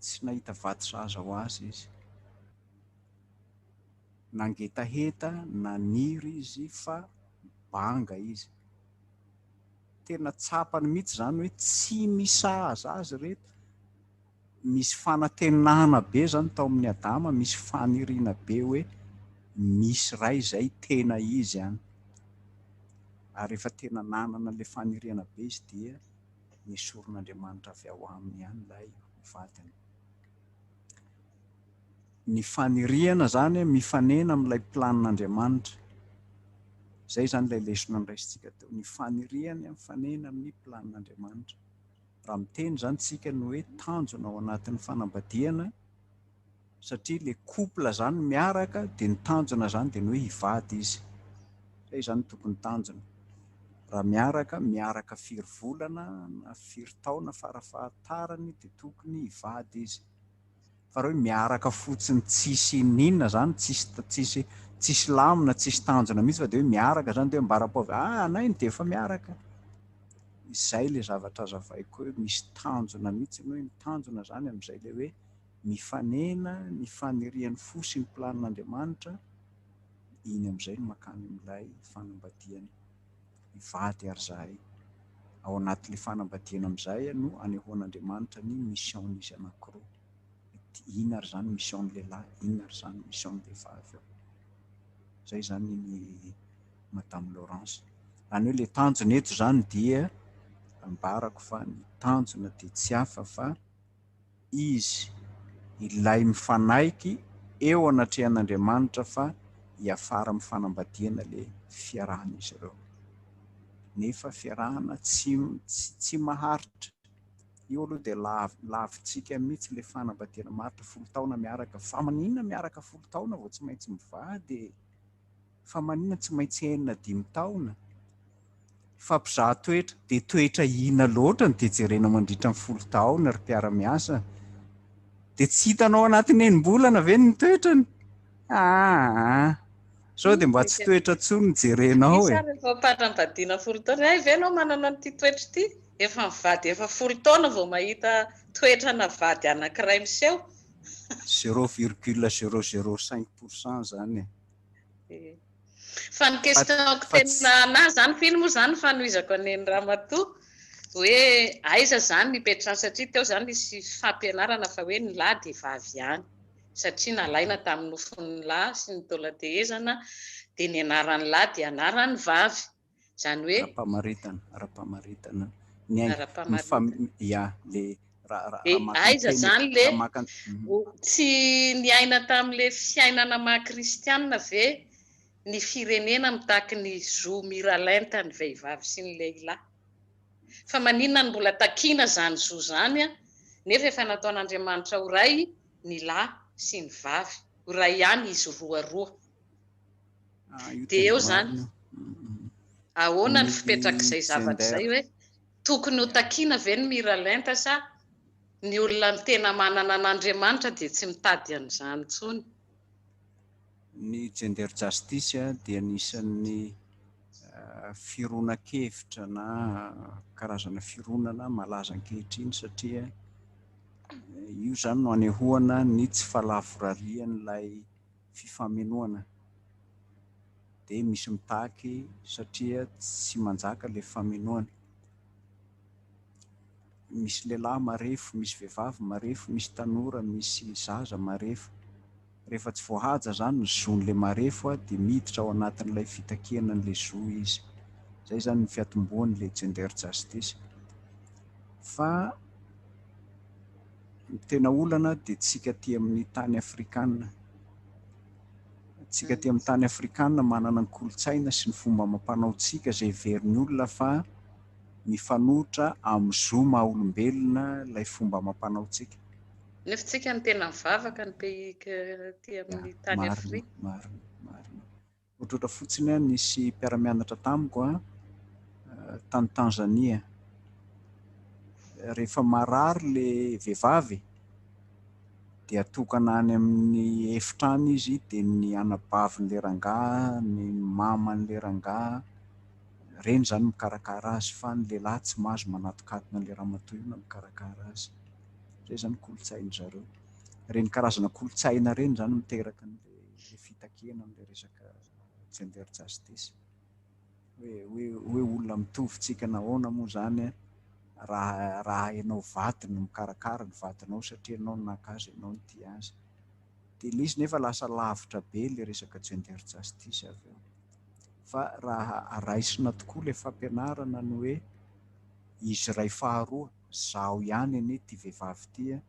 Tsy nahita vady sahaza ho azy izy. Nangetaheta, naniry izy fa banga izy. Tena tsapany mihitsy zany hoe tsy misahaza azy reto. Misy fanantenana be zany tao amin'ny Adama, misy faniriana be hoe misy ray izay tena izy ihany. Ary rehefa tena nanana ilay faniriana be izy dia nesoron'Andriamanitra avy ao aminy ihany ilay vadiny. Ny faniriana zany mifanena amin'ilay planin'Andriamanitra. Zay zany ilay lesona niraisintsika teo. Ny faniriana mifanena amin'ny planin'Andriamanitra. Raha miteny zany tsika ny hoe tanjona ao anatin'ny fanambadiana satria ilay couple zany miaraka dia ny tanjona zany dia ny hoe hivady izy. Zay zany tokony tanjona. Raha miaraka firy volana na firy taona farafahatarany dia tokony hivady izy. Fa raha hoe miaraka fotsiny tsisy ninona zany, tsisy lamina, tsisy tanjona mihitsy fa dia hoe miaraka zany dia ambara-paovy anainy dia efa miaraka. Izay ilay zavatra azavaiko hoe misy tanjona mihitsy hoe ny tanjona zany amin'izay ilay hoe mifanena, ny fanirian'ny fo sy ny planin'Andriamanitra, iny amin'izay no makany amin'ilay fanambadiana. Hivady ary zahay. Ao anatin'ilay fanambadiana amin'izay no anehoan'Andriamanitra ny mission-nisy anankiroa. Iny ary zany mission lehilahy, iny ary zany mission vehivavy. Zay zany ny Madame Laurence. Any hoe ilay tanjona eto zany dia ambarako fa ny tanjona dia tsy hafa fa izy ilay mifanaiky eo anatrehan'Andriamanitra fa hiafara amin'ny fanambadiana ilay fiarahan'izy ireo. Nefa fiarahana tsy maharitra. Io aloha dia lavintsika mihitsy ilay fanambadiana maharitra 10 taona miaraka. Fa maninona miaraka 10 taona vao tsy maintsy mivady? Fa maninona tsy maintsy 4-5 taona? Fampizaha toetra, dia toetra ina loatra no dia jerena mandritra ny 10 taona ry mpiara-miasa. Dia tsy hitanao anatin'ny 9 bolana ve ny toetrany? Sao dia mba tsy toetra tsony ny jerenao e.
Isary efa mpanambadiana 10 taona, ve anao manana an'ity toetra ity? Efa mivady efa 10 taona vao mahita toetra na vady anankiray miseho.
0,005% zany e.
Fa ny questionko tena anahy zany finy moa zany fanohizako aneny Ramatoa hoe aiza zany nipetrany satria teo zany nisy fampianarana fa hoe ny lahy dia vavy ihany. Satria nalaina tamin'ny nofon'ny lahy sy ny taolan-tehezana dia ny anaran'ny lahy dia anaran'ny vavy. Zany hoe
ara-pamaritana.
aiza zany le tsy niaina tamin'le fiainana maha-kristianina ve ny firenena mitaky ny zo miralenta ny vehivavy sy ny lehilahy fa maninona ny mbola takiana zany zo zany a nefa efa nataon'Andriamanitra ho ray ny lahy sy ny vavy ho ray ihany izy roa dia eo zany ahoana ny fipetrak'izay zavatra izay hoe tokony ho takiana ve ny miralenta sa ny olona ny tena manana an'Andriamanitra dia tsy mitady an'izany intsony.
Ny gender justice dia anisan'ny fironan-kevitra na karazana fironana malaza ankehitriny satria io zany no anehoana ny tsy fahalavorarian'ilay fifamenoana dia misy mitaky satria tsy manjaka le famenoana. Misy lehilahy marefo, misy vehivavy marefo, misy tanora, misy zaza marefo. Rehefa tsy voahaja zany ny zon'le marefo dia miditra ao anatin'ilay fitakianan'le zo izy. Zay zany ny fiatombohan'le gender justice. Fa tena olana dia tsika aty amin'ny tany afrikanina. Tsika aty amin'ny tany afrikanina manana ny kolotsaina sy ny fomba amam-panaontsika izay heverin'ny olona fa mifanohitra amin'ny zo maha-olombelona ilay fomba amam-panaontsika.
Nefa tsika ny tena mivavaka ny pays aty amin'ny tany Afrika.
Marina. Ohatrohatra fotsiny nisy mpiara-mianatra tamiko tany Tanzania. Rehefa marary le vehivavy dia atokana any amin'ny efitrano izy dia ny anabavin'le rangahy, ny maman'le rangahy reny zany mikarakara azy fa ny lehilahy tsy mahazo manatokatona an'le ramatoa io na mikarakara azy. Zay zany kolotsain'zareo. Reny karazana kolotsaina reny zany miteraka le fitakiana amin'le resaka gender justice. Hoe olona mitovy tsika nahoana moa zany raha hainao vaty no mikarakara ny vatinao satria ianao no naka azy, ianao no tia azy. Dia ilay izy nefa lasa lavitra be le resaka gender justice avy eo. Fa raha araisina tokoa ilay fampianarana ny hoe izy ray faharoa, zaho ihany anie ity vehivavy ity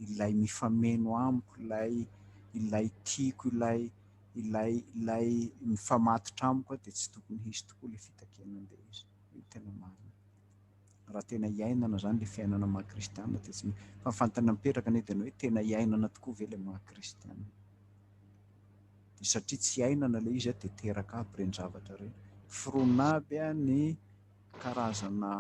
ilay mifameno amiko, ilay tiako, ilay mifamatotra amiko dia tsy tokony hisy tokoa ilay fitakianan'ilay izy. Io tena marina. Raha tena iainana zany le fiainana maha-kristianina dia tsy fa fantany mipetraka anie dia hoe tena iainana tokoa ve le maha-kristianina. Satria tsy iainana ilay izy dia teraka aby ireny zavatra ireny. Fironina aby ny karazana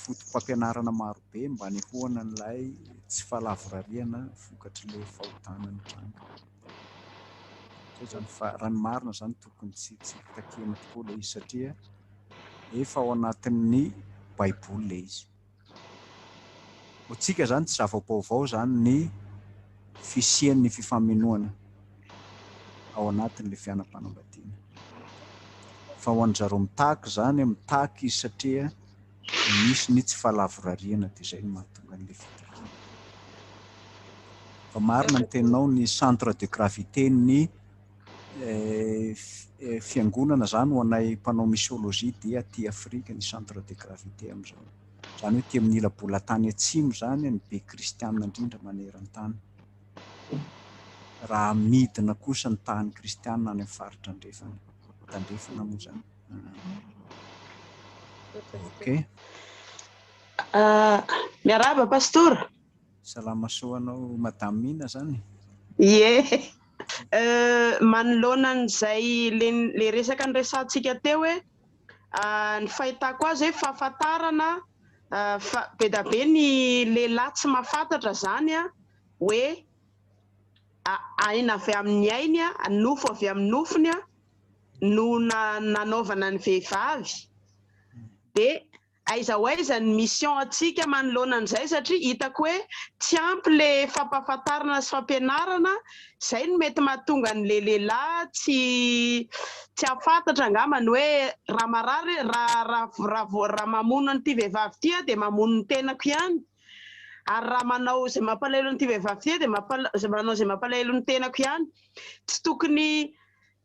fotom-pampianarana marobe mba hanehoana an'ilay tsy fahalavorariana vokatrin'ilay fahotanany tranga. Zay zany fa raha ny marina zany tokony tsy fitakiana tokoa ilay izy satria efa ao anatin'ny baiboly ilay izy. Tsika zany tsy zava-baovao zany ny fisian'ny fifamenoana ao anatin'ilay fiainam-panambadiana. Fa ho an'zareo mitaky zany, mitaky izy satria misy ny tsy fahalavorariana dia izay no mahatonga an'ilay fitakiana. Fa marina ny teninao ny centre de gravité ny fiangonana zany ho anay mpanao misiôlôzia dia aty Afrika ny centre de gravité amin'izao. Zany hoe ety amin'ny ilabolatany atsimo zany ny be kristianina indrindra maneran-tany. Raha midina kosa ny tahan'ny kristianina any amin'ny faritra tandrefana moa zany. Okay.
Miaraba pastora.
Salama soa anao madame Mina zany.
Ie. Manoloana an'izay le resaka niresantsika teo hoe ny fahitako azy hoe fahafantarana be da be ny lehilahy tsy mahafantatra zany hoe aina avy amin'ny ainy nofo avy amin'ny nofony no nanaovana ny vehivavy. Dia aiza ho aiza ny mission atsika manoloana an'izay satria hitako hoe tsy ampy le fampahafantarana sy fampianarana izay no mety mahatonga an'le lehilahy tsy hafantatra angambany hoe raha marary raha mamono an'ity vehivavy ity dia mamono ny tenako ihany, ary raha manao izay mampalahelo an'ity vehivavy ity dia manao izay mampalahelo ny tenako ihany. Tsy tokony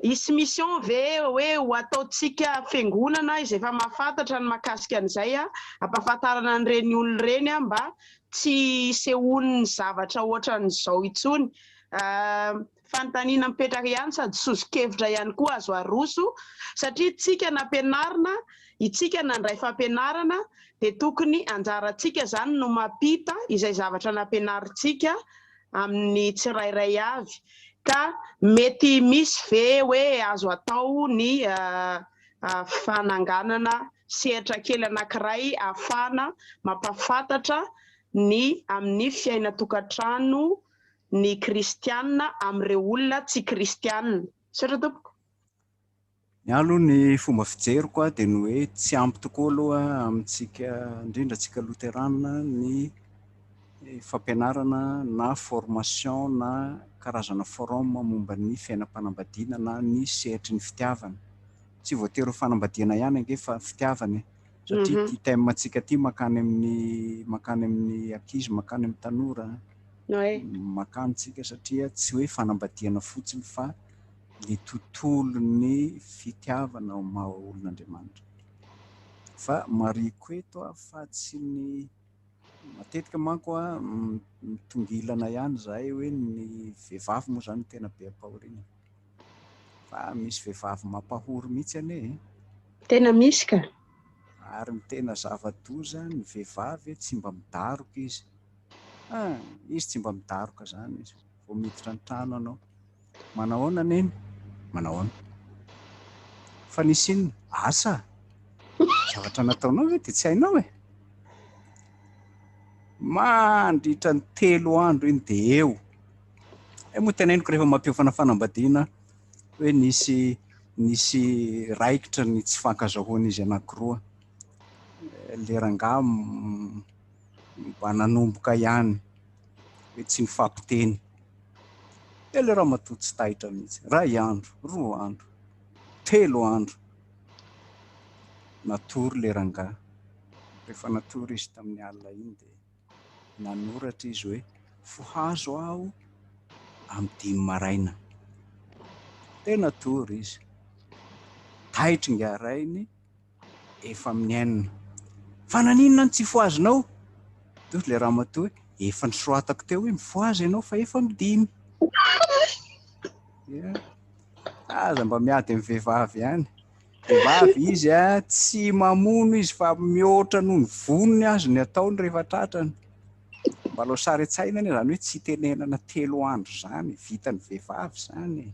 Isy mission ve hoe ho ataotsika fiangonana izay efa mahafantatra ny mahakasika an'izay ampahafantarana an'ireny olona ireny mba tsy sehoany ny zavatra ohatran'izao itsony. Fanontaniana mipetraka ihany sady sozon-kevitra ihany koa azo aroso satria tsika nampianarina, itsika nandray fampianarana dia tokony anjarantsika zany no mampita izay zavatra nampianarintsika amin'ny tsirairay avy. Ka mety misy ve hoe azo atao ny fananganana sehatra kely anankiray ahafana mampafantatra ny amin'ny fiaina tokantrano ny kristianina amin'ireo olona tsy kristianina. Satra tompoko.
Ny aloha ny fomba fijeriko dia ny hoe tsy ampy tokoa aloha amintsika indrindra tsika loterana ny fampianarana na formation na karazana forum momba ny fiainam-panambadiana na ny sehatry ny fitiavana. Tsy voatery fanambadiana ihany ange fa fitiavana, satria ty thème antsika ty makany amin'ny ankizy, makany amin'ny tanora, makany tsika satria tsy hoe fanambadiana fotsiny fa ny tontolon'ny fitiavana ao maha olon'Andriamanitra. Fa mariko eto fa tsy ny matetika manko mitongilana ihany zahay hoe ny vehivavy moa zany tena be ampahoriana. Fa misy vehivavy mampahory mihitsy ane.
Tena misy ka.
Ary ny tena zava-doza ny vehivavy tsy mba midaroka izy. Izy tsy mba midaroka zany izy. Vao miditra ny trano anao. Manahoana neny? Manahoana? Fa nisy inona? Asa? Zavatra nataonao hoe dia tsy hainao e. Mandritra ny 3 andro iny dia eo. Moa teneniko rehefa mampiofana fanambadiana hoe nisy raikitra ny tsy fankazahoana izy anankiroa. Le rangahy mba nanomboka ihany hoe tsy nifampiteny. Dia le ramatoa tsy tahitra mihitsy. 2 andro, 3 andro, 3 andro. Natory le rangahy. Rehefa natory izy tamin'ny alina iny dia nanoratra izy hoe fohazo aho amin'ny 5 maraina. Dia natory izy. Tahitra ingarainy efa amin'ny 9. Fa naninona ny tsy foazonao? Dia le ramatoa hoe efa nisoratako teo hoe mifoazy ianao fa efa amin'ny 5. Aza mba miady amin'ny vehivavy ihany. Vehivavy izy tsy mamono izy fa mihoatra noho ny vonony azy ny ataony rehefa tratrany. Mbalao sary an-tsaina anie zany hoe tsy tenenana 3 andro zany, vitan'ny vehivavy zany.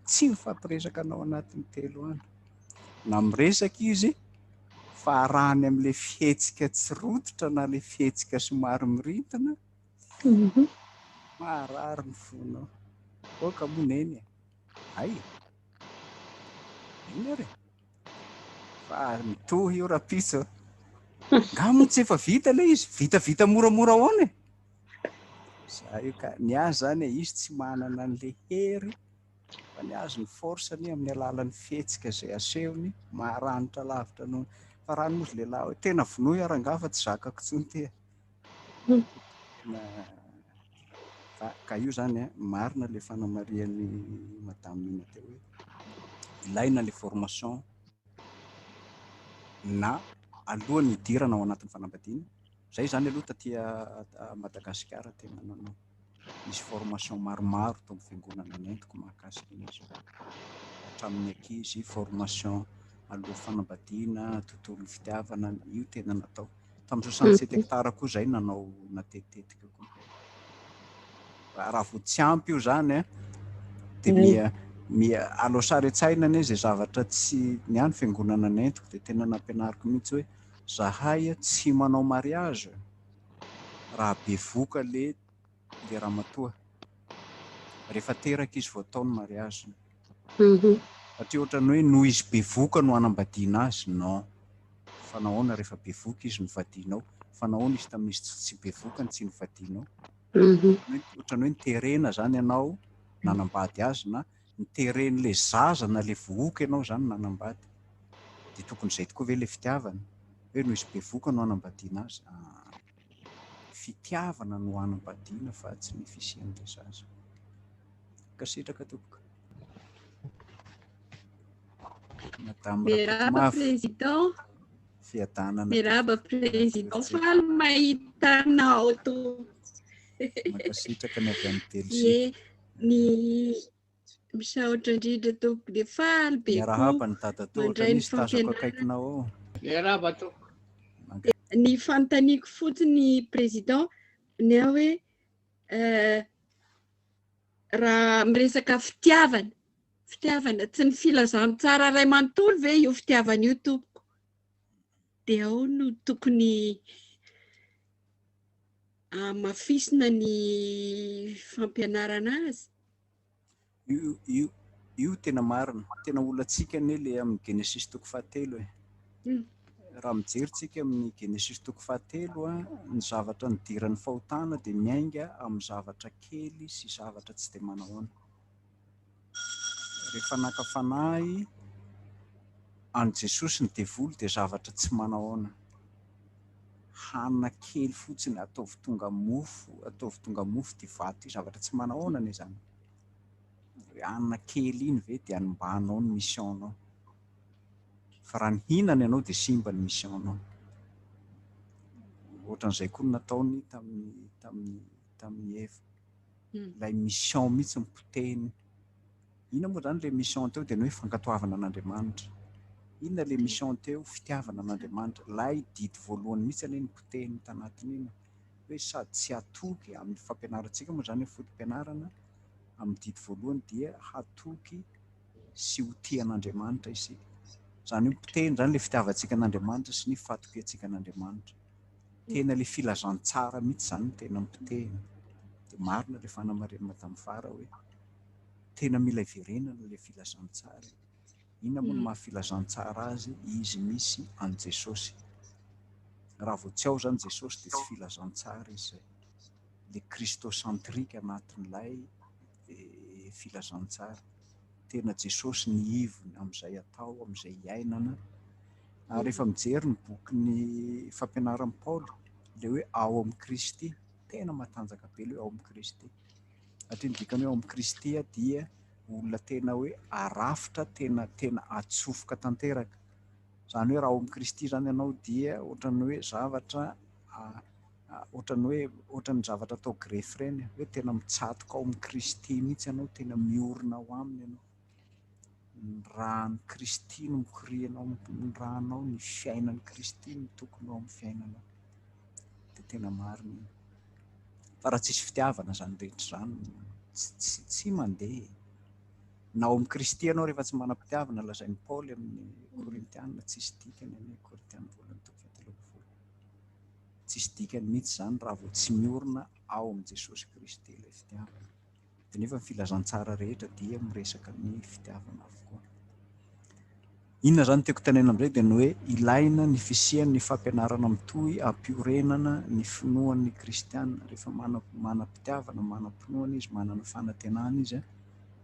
Tsy mifampiresaka anao anatin'ny 3 andro. Na miresaka izy fa arahany amin'ilay fihetsika tsy rototra na ilay fihetsika somary mirintina. Marary ny fonao. Oka moa neny. Ay. Iny ary. Fa mitohy io rapitso. Nga moa tsy efa vita ilay izy. Vita moramora hoany. Io ka ny azy zany izy tsy manana an'ilay hery fa ny azy ny force-ny amin'ny alalan'ny fihetsika izay asehony maharanitra lavitra noho. Fa raha moa lehilahy hoe tena vonoy arangaha fa tsy zakako intsony ty. Ka io zany marina le fanamarian'ny madame Mina teo hoe ilaina le formation na alohan'ny hidirana ao anatin'ny fanambadiana. Zay zany aloha taty Madagasikara tena nanao. Misy formation maromaro tao amin'ny fiangonana nentiko mahakasika izy. Hatramin'ny ankizy formation aloha fanambadiana, tontolon'ny fitiavana, io tena natao. Tamin'ny 67 hectares koa zay nanao natetitetika koa. Raha vao tsy ampy io zany dia alao sary an-tsaina anie izay zavatra tsy niany fiangonana nentiko dia tena nampianariko mihitsy hoe zahay tsy manao mariage raha be voka le ramatoa. Rehefa teraka izy vao atao ny mariage. Satria ohatrany hoe noho izy be voka no hanambadiana azy. Non. Fa nahoana rehefa be voka izy novadianao? Fa nahoana izy tamin'izy tsy be voka tsy novadianao? Ohatrany hoe niterena zany ianao nanambady azy na niteren'ilay zaza na le vohoka ianao zany nanambady. Dia tokony izay tokoa ve le fitiavana? Hoe noho izy be voka no hanambadiana azy. Fitiavana no hanambadiana fa tsy ny fisian'ilay zaza. Ka sitraka tompoko.
Merhaba président.
Fiadanana.
Merhaba président. Faly mahitanao to.
Makasitraka ny avy amin'ny Belzika.
Ye ny misaotra indrindra tompoko dia faly be
Miarahaba ny dadatohatra
mandray ny
nisy tazako
fampianarana.
akaikinao ao.
Miarahaba to.
Ny fanontaniako fotsiny président ny hoe raha miresaka fitiavana tsy ny filazano tsara ray manontolo ve io fitiavana io tompoko dia ao no tokony mafisina ny fampianarana azy.
Io tena marina, tena olantsika anie le amin'ny Genesis toko 7 raha mijeritsika amin'ny Genesis toko 7 ny zavatra nidiran'ny fahotana dia miainga amin'ny zavatra kely sy zavatra tsy dia manahoana. Rehefa naka fanahy an Jesosy ny devoly dia zavatra tsy manahoana. Hanina kely fotsiny ataovy tonga mofo dia vato zavatra tsy manahoana anie zany. Hanina kely iny ve dia hanimbanao ny missionao. Fa raha ny hinana ianao dia simba ny missionao. Ohatran'izay koa nataony tamin'ny Eva. Ilay mission mihitsy ny potehiny. Inona moa zany ilay mission teo dia ny hoe fankatoavana an'Andriamanitra. Inona ilay mission teo? Fitiavana an'Andriamanitra. Ilay didy voalohany mihitsy anie ny potehiny tanatiny iny. Hoe sady tsy hatoky amin'ny fampianarantsika moa zany fotom-pianarana amin'ny didy voalohany dia hatoky sy ho tia an'Andriamanitra isika. Zany hoe potehiny zany ilay fitiavantsika an'Andriamanitra sy ny fatokiantsika an'Andriamanitra. Tena ilay filazantsara mihitsy zany tena potehiny. Dia marina ilay fanamariana tamin'ny fara hoe tena mila iverenana ilay filazantsara. Inona moa no mahafilazantsara azy? Izy misy an Jesosy. Raha vao tsy ao zany Jesosy dia tsy filazantsara izy. Le kristocentrika anatin'ilay filazantsara. Tena Jesosy ny ivony amin'izay atao, amin'izay iainana. Ary rehefa mijery ny boky fampianaran'i Paoly, ilay hoe ao amin'ny Kristy, tena matanjaka be ilay ao amin'ny Kristy. Satria ny dikany hoe ao amin'ny Kristy dia olona tena hoe arafitra, tena atsofoka tanteraka. Zany hoe raha ao amin'ny Kristy zany ianao dia ohatran'ny hoe zavatra ohatran'ny zavatra atao grefreny hoe tena mitsatoka ao amin'ny Kristy mihitsy ianao, tena miorina ao aminy ianao. Ny rahan'ny Kristy no mikorianao, ny rahanao, ny fiainan'ny Kristy no tokony ao amin'ny fiainanao. Dia tena marina. Fa raha tsisy fitiavana zany rehetra zany tsy mandeha. Na ao amin'ny Kristy ianao rehefa tsy manam-pitiavana lazain'ny Paoly amin'ny Korintiana tsisy dikany amin'ny Korintiana 2:7. Tsisy dikany mihitsy zany raha vao tsy miorina ao amin'ny Jesosy Kristy ilay fitiavana. Dia nefa ny filazantsara rehetra dia miresaka ny fitiavana avokoa. Inona zany tiako tenena amin'izay dia ny hoe ilaina ny fisian'ny fampianarana mitohy hampiorenana ny finoan'ny kristiana. Rehefa manam-pitiavana, manam-pinoana izy, manana fanantenana izy,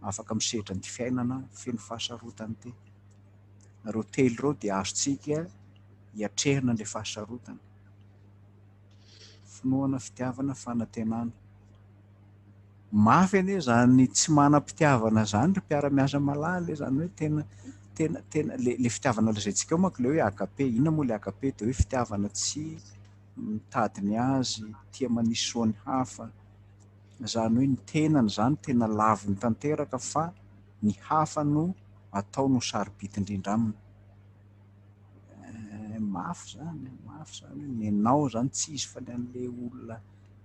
afaka misehatra ny fiainana feno fahasarotana ty. Reo telo reo dia azontsika hiatrehana ilay fahasarotana. Finoana, fitiavana, fanantenana. Mafy anie zany tsy manam-pitiavana zany ry mpiara-miasa malala zany hoe tena le fitiavana lazaintsika eo manko le hoe agape. Inona moa le agape? Dia hoe fitiavana tsy mitady ny azy, tia manisy soan'ny hafa. Zany hoe ny tenany zany tena laviny tanteraka fa ny hafa no atao no sarobidy indrindra aminy. Mafy zany. Ny anao zany tsy izy fa ny an'ilay olona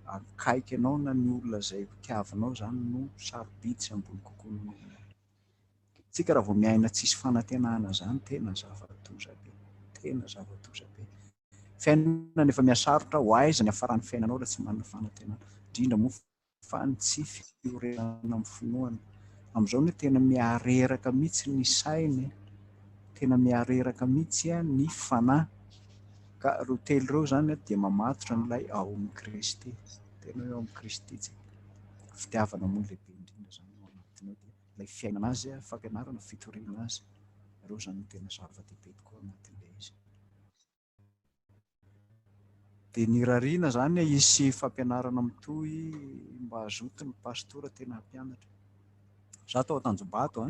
akaiky anao na ny olona izay hitiavanao zany no sarobidy sy ambony kokoa ny olona. Tsika raha vao miaina tsisy fanantenana zany tena zava-doza be. Fiainana nefa mihasarotra ho aiza ny hafaran'ny fiainanao raha tsy manana fanantenana. Indrindra moa fa ny tsy fiorenana amin'ny finoana. Amin'izao ny tena mihareraka mihitsy ny sainy, tena mihareraka mihitsy ny fanahy. Ka reo telo reo zany dia mamatotra n'ilay ao amin'ny Kristy. Tena hoe ao amin'ny Kristy tsika. Fitiavana moa lehibe indrindra zany ao anatiny ao dia ilay fiainana azy, fampianarana, fitoriana azy. Reo zany tena zava-dehibe tokoa anatin'ilay izy. Dia ny rariana zany hisy fampianarana mitohy mba hazoto ny pastora tena hampianatra. Za tao Tanjombato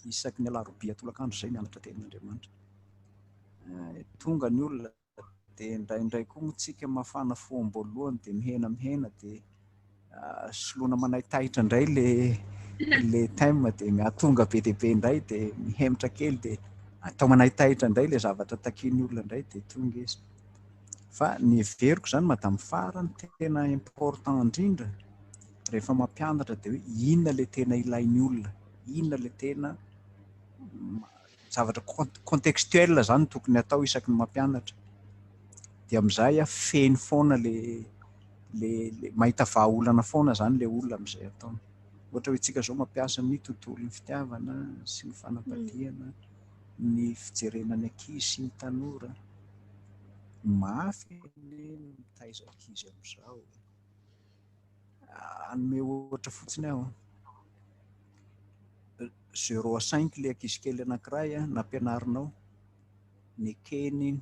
isaky ny alarobia tolakandro zay mianatra tenin'Andriamanitra. Tonga ny olona dia indraindray koa moa tsika mafana fo am-boalohany dia mihena dia soloana manaitahitra indray le time dia miatonga be dia be indray dia mihemitra kely dia atao manaitahitra indray le zavatra takian'ny olona indray dia tonga izy. Fa ny veriko zany madamo farany tena important indrindra rehefa mampianatra dia hoe inona le tena ilain'ny olona, inona le tena zavatra contextuel zany tokony atao isaky ny mampianatra. Dia amin'izay feny foana le mahita vahaolana foana zany le olona amin'izay ataony. Ohatra hoe tsika zao mampiasa ny tontolon'ny fitiavana sy ny fanambadiana, ny fijerena ny ankizy sy ny tanora. Mafy mitaiza ankizy amin'izao. Anome ohatra fotsiny aho. 0 à 5 le ankizy kely anankiray nampianarinao, ny keny iny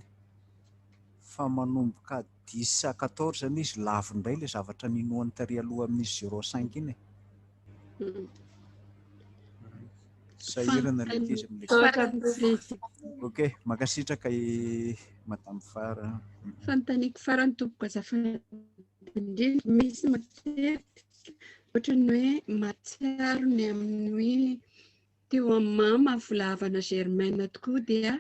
fa manomboka 10 à 14 zany izy lavo indray le zavatra ninoany tary aloha amin'izy 0 à 5 iny. Sahirana le ankizy amin'le. Ok, makasitraka i madamo Fara.
Fanontaniako farany tompoko azafady indrindra misy matetika ohatrany hoe matsiaro ny amin'ny teo amin'ny mama Filohavana Germaine tokoa dia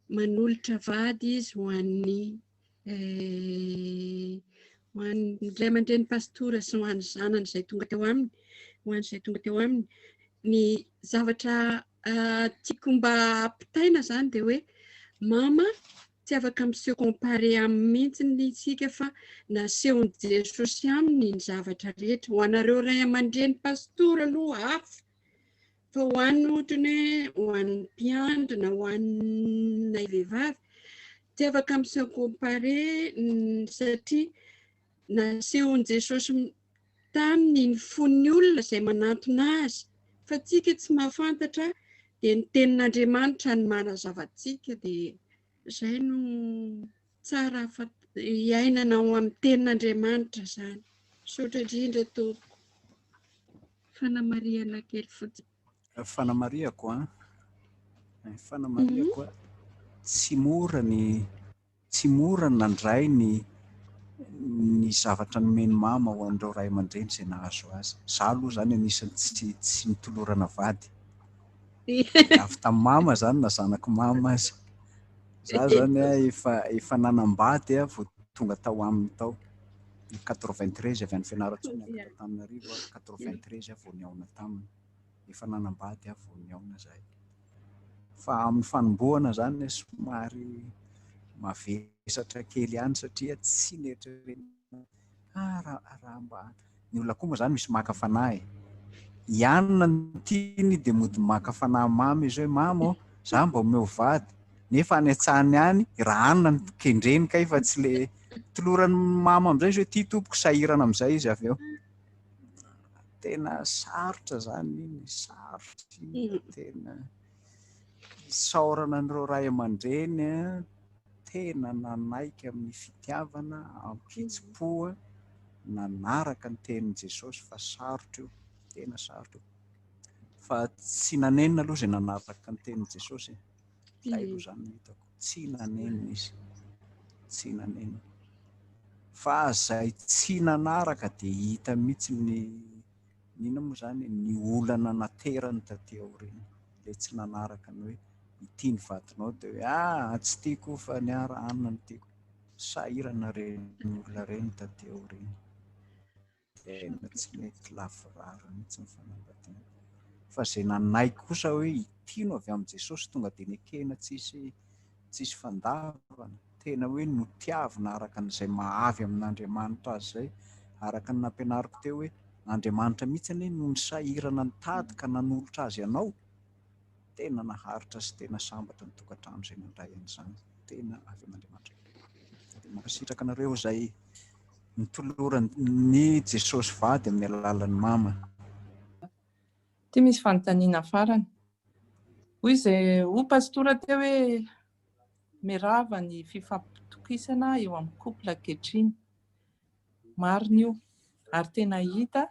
manolotra vady izy ho an'ny ray aman-dreny pastora sy ho an'ny zanany izay tonga teo aminy, ny zavatra tiako mba ampitaina zany dia hoe mama tsy afaka miseho compare amin'ny mihitsy ny isika fa nasehon'i Jesosy aminy ny zavatra rehetra. Ho anareo ray aman-dreny pastora aloha hafa, fa ho an'ny ohatrany hoe ho an'ny mpiandrina, ho an'ny vehivavy tsy afaka miseho compare satria nasehon'i Jesosy taminy ny fon'ny olona izay manantona azy, fa tsika tsy mahafantatra dia ny tenin'Andriamanitra ny manazavatsika. Dia izay no tsara iainana ao amin'ny tenin'Andriamanitra zany. Misaotra indrindra tompoko. Fanamariana kely fotsiny.
Fanamariako fanamariako tsy mora nandray ny zavatra nomeny mama ho an'ireo ray aman-dreny izay nahazo azy. Za aloha zany anisany tsy mitolorana vady. Avy tamin'ny mama zany na zanako mama azy. Za zany efa nanambady vao tonga tao aminy tao. 93 avy any Fianarantsoa Antananarivo, 93 vao niaona taminy. Efa nanambady vao niaona zay. Fa amin'ny fanombohana zany somary mavesatra kely ihany satria tsy neritreretina raha mba ny olona koa moa zany misy maka fanahy. Ianona ny tiany dia mody maka fanahy mamy izy hoe mama za mba omeo vady, nefa any an-tsahany any raha anona ny kendreny kay fa tsy le toloran'ny mama amin'izay izy hoe tia tompoko sahirana amin'izay izy avy eo. Tena sarotra zany iny, sarotra tena isaorana an'ireo ray aman-dreny tena nanaiky amin'ny fitiavana, ampitso-po, nanaraka ny tenin'i Jesosy fa sarotra io, tena sarotra io. Fa tsy nanenina aloha izay nanaraka ny tenin'i Jesosy. Ilay aloha zany hitako, tsy nanenina izy, tsy nanenina. Fa izay tsy nanaraka dia hita mihitsy inona moa zany ny olana naterany taty aoriana. Ilay tsy nanaraka ny hoe ity ny vadinao dia hoe tsy tiako fa ny anona no tiako. Sahirana reny olona reny taty aoriana. Tena tsy mety lavoraro mihitsy ny fanambadiana. Fa izay nanaiko kosa hoe ity no avy amin'i Jesosy tonga dia nekena tsisy fandavana. Tena hoe notiavina araka n'izay mahavy amin'Andriamanitra azy zay, araka ny nampianariko teo hoe Andriamanitra mihitsy no nisahirana nitady ka nanolotra azy ianao. Tena naharitra sy tena sambatra ny tokantrano izay nandray an'izany. Tena avy amin'Andriamanitra. Dia mankasitraka anareo izay nitoloran'ny Jesosy vady amin'ny alalan'ny mama.
Ty misy fanontaniana farany. Hoy izay pastora teo hoe mirava ny fifampitokisana eo amin'ny couple ankehitriny. Marina io, ary tena hita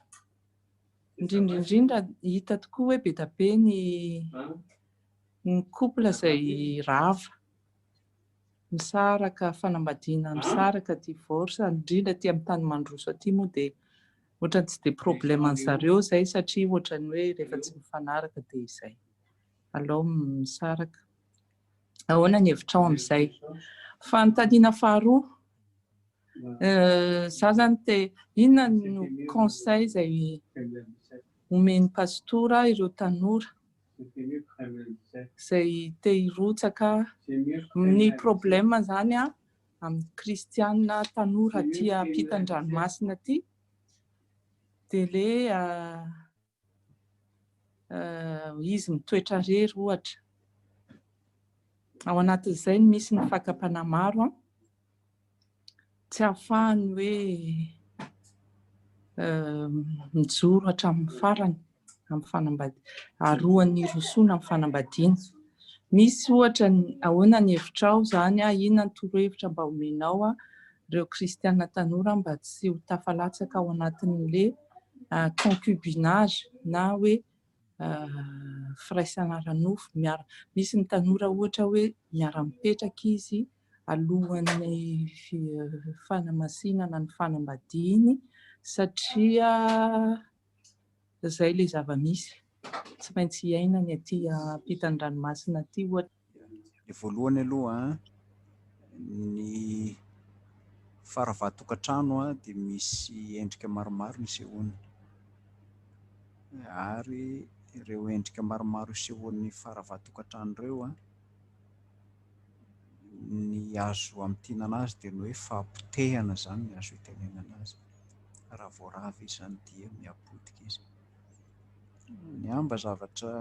indrindra hita tokoa hoe be da be ny couple izay rava, misaraka fanambadiana, misaraka divorce, indrindra aty amin'ny tany Mandroso aty moa dia ohatrany tsy dia problème an'zareo izay satria ohatrany hoe rehefa tsy mifanaraka dia izay alao misaraka. Ahoana ny hevitrao amin'izay? Fanontaniana faharoa, za zany dia inona no conseil izay omeny pastora ireo tanora izay te hirotsaka ny problème zany amin'ny kristianina tanora aty ampitan-dranomasina aty dia izy mitoetra rery ohatra. Ao anatin'izay misy ny fakapana maro tsy ahafahany hoe mijoro hatramin'ny farany amin'ny fanambadiana, aroan'ny rosoana amin'ny fanambadiana. Misy ohatra ahoana ny hevitrao zany, inona ny torohevitra mba omenao ireo kristianina tanora mba tsy ho tafalatsaka ao anatin'le concubinage na hoe firaisana ara-nofo. Misy ny tanora ohatra hoe miara-mipetraka izy alohan'ny fanamasinana ny fanambadiany satria izay ilay zava-misy tsy maintsy iaina ny aty ampitan-dranomasina aty ohatra.
Ny voalohany aloha ny faravahan-tokantrano dia misy endrika maromaro nisehoany, ary ireo endrika maromaro isehoan'ny faravahan-tokantrano ireo ny azo amintinana azy dia ny hoe fampitehana zany ny azo itenenana azy. Raha voarava izy zany dia miapotika izy. Ny amba zavatra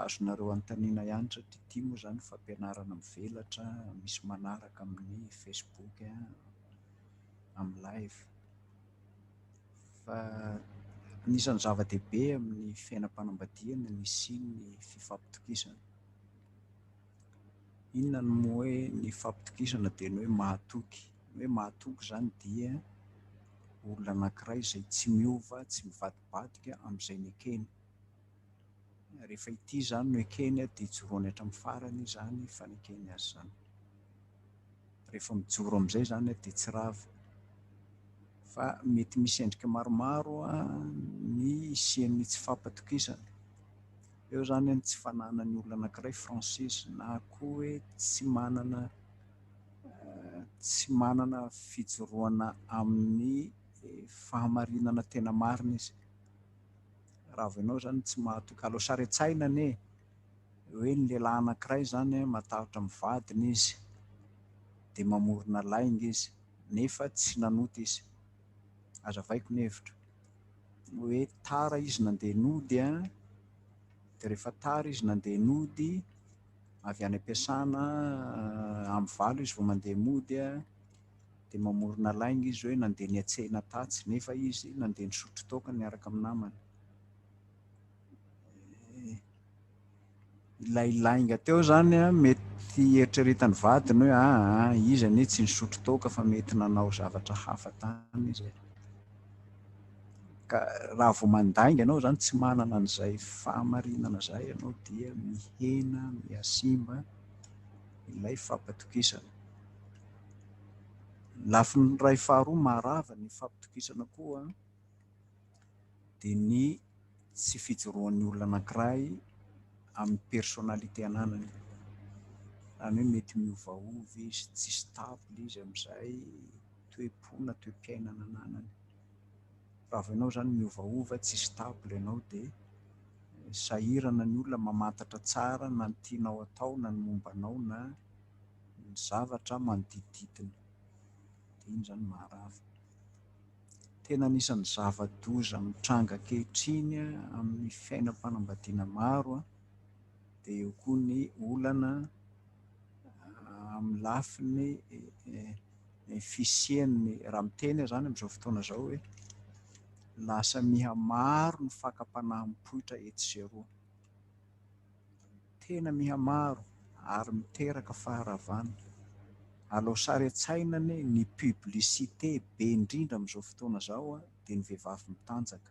azonareo anontaniana ihany satria ity moa zany fampianarana mivelatra, misy manaraka amin'ny Facebook, amin'ny live. Fa anisan'ny zava-dehibe amin'ny fiainam-panambadiana ny siny fifampitokisana. Inona no moa hoe ny fampitokisana dia ny hoe mahatoky. Ny hoe mahatoky zany dia olona anankiray izay tsy miova, tsy mivadibadika amin'izay nekeny. Rehefa ity zany no ekeny dia joroany hatramin'ny farany zany fanekeny azy zany. Rehefa mijoro amin'izay zany dia tsy rava. Fa mety misy endrika maromaro ny isian'ny tsy fampatokisana. Eo zany ny tsy fananany olona anankiray franchise na koa hoe tsy manana fijoroana amin'ny fahamarinana tena marina izy. Raha vao ianao zany tsy mahatoky, aleo saritsaina anie hoe ny lehilahy anankiray zany matahotra amin'ny vadiny izy dia mamorona lainga izy nefa tsy nanoty izy. Azavaiko ny hevitra hoe tara izy nandeha nody dia rehefa tara izy nandeha nody avy any am-piasana amin'ny valo izy vao mandeha mody dia mamorona lainga izy hoe nandeha niantsena tatsy nefa izy nandeha nisotro toaka niaraka amin'ny namany. Ilay lainga teo zany mety eritreretany vadiny hoe izy anie tsy nisotro toaka fa mety nanao zavatra hafa tany izy. Ka raha vao mandainga ianao zany tsy manana an'izay fahamarinana izay ianao dia mihena, mihasimba ilay fampatokisana. Lafin'ny ray faharoa marava ny fampitokisana koa dia ny tsy fijoroan'ny olona anankiray amin'ny personnalité ananany. Izany hoe mety miovaova izy, tsy stable izy amin'izay toe-po na toe-piainana ananany. Raha vao ianao zany miovaova, tsy stable ianao dia sahirana ny olona mamantatra tsara na ny tianao atao na ny mombanao na ny zavatra manodidididina. Dia iny zany maharava. Tena anisan'ny zava-doza mitranga ankehitriny amin'ny fiainam-panambadiana maro dia eo koa ny olana amin'ny lafiny fisian'ny, raha miteny zany amin'izao fotoana izao hoe lasa mihamaro ny fakapanahy-mipoitra eto sy eroa. Tena mihamaro ary miteraka faharavana. Alao saritsaina anie ny publicité be indrindra amin'izao fotoana izao dia ny vehivavy mitanjaka.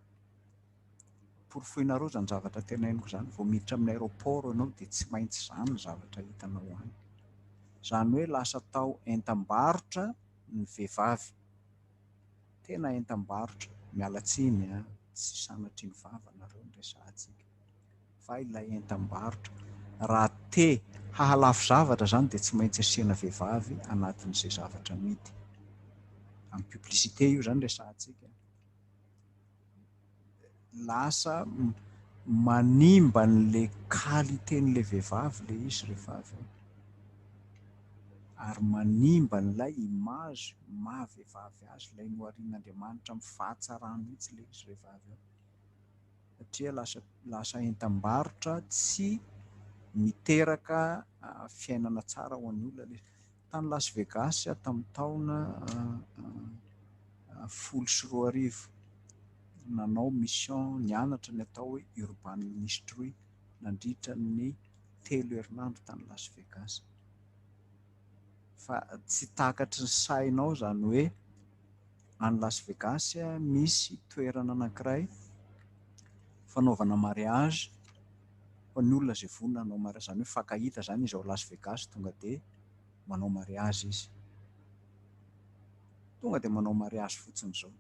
porofoinareo zany zavatra tenainiko zany vao miditra amin'ny aéroport ianao dia tsy maintsy zany zavatra hitanao any. Zany hoe lasa tao entam-barotra ny vehivavy, tena entam-barotra. Mialatsiny a, tsy sanatry ny vavanareo ny resahantsika fa ilay entam-barotra. Raha te hahalafo zavatra zany dia tsy maintsy asiana vehivavy anatin'izay zavatra amidy. Amin'ny publicité io zany resahantsika. Lasa manimba n'le qualité-n'le vehivavy le izy rehefa avy eo, ary manimba n'ilay image maha-vehivavy azy, ilay noharian'Andriamanitra mifahatsarany mihitsy le izy rehefa avy eo. Satria lasa entam-barotra tsy miteraka fiainana tsara ho an'ny olona. Tany Las Vegas tamin'ny taona 14 nanao mission nianatra ny atao hoe urban ministry nandritra ny 3 herinandro tany Las Vegas. Fa tsy takatry ny sainao zany hoe any Las Vegas misy toerana anankiray fanaovana mariage ho an'ny olona zay vonona hanao mariage, zany hoe fakahita zany izy ao Las Vegas tonga dia manao mariage izy. Tonga dia manao mariage fotsiny zao.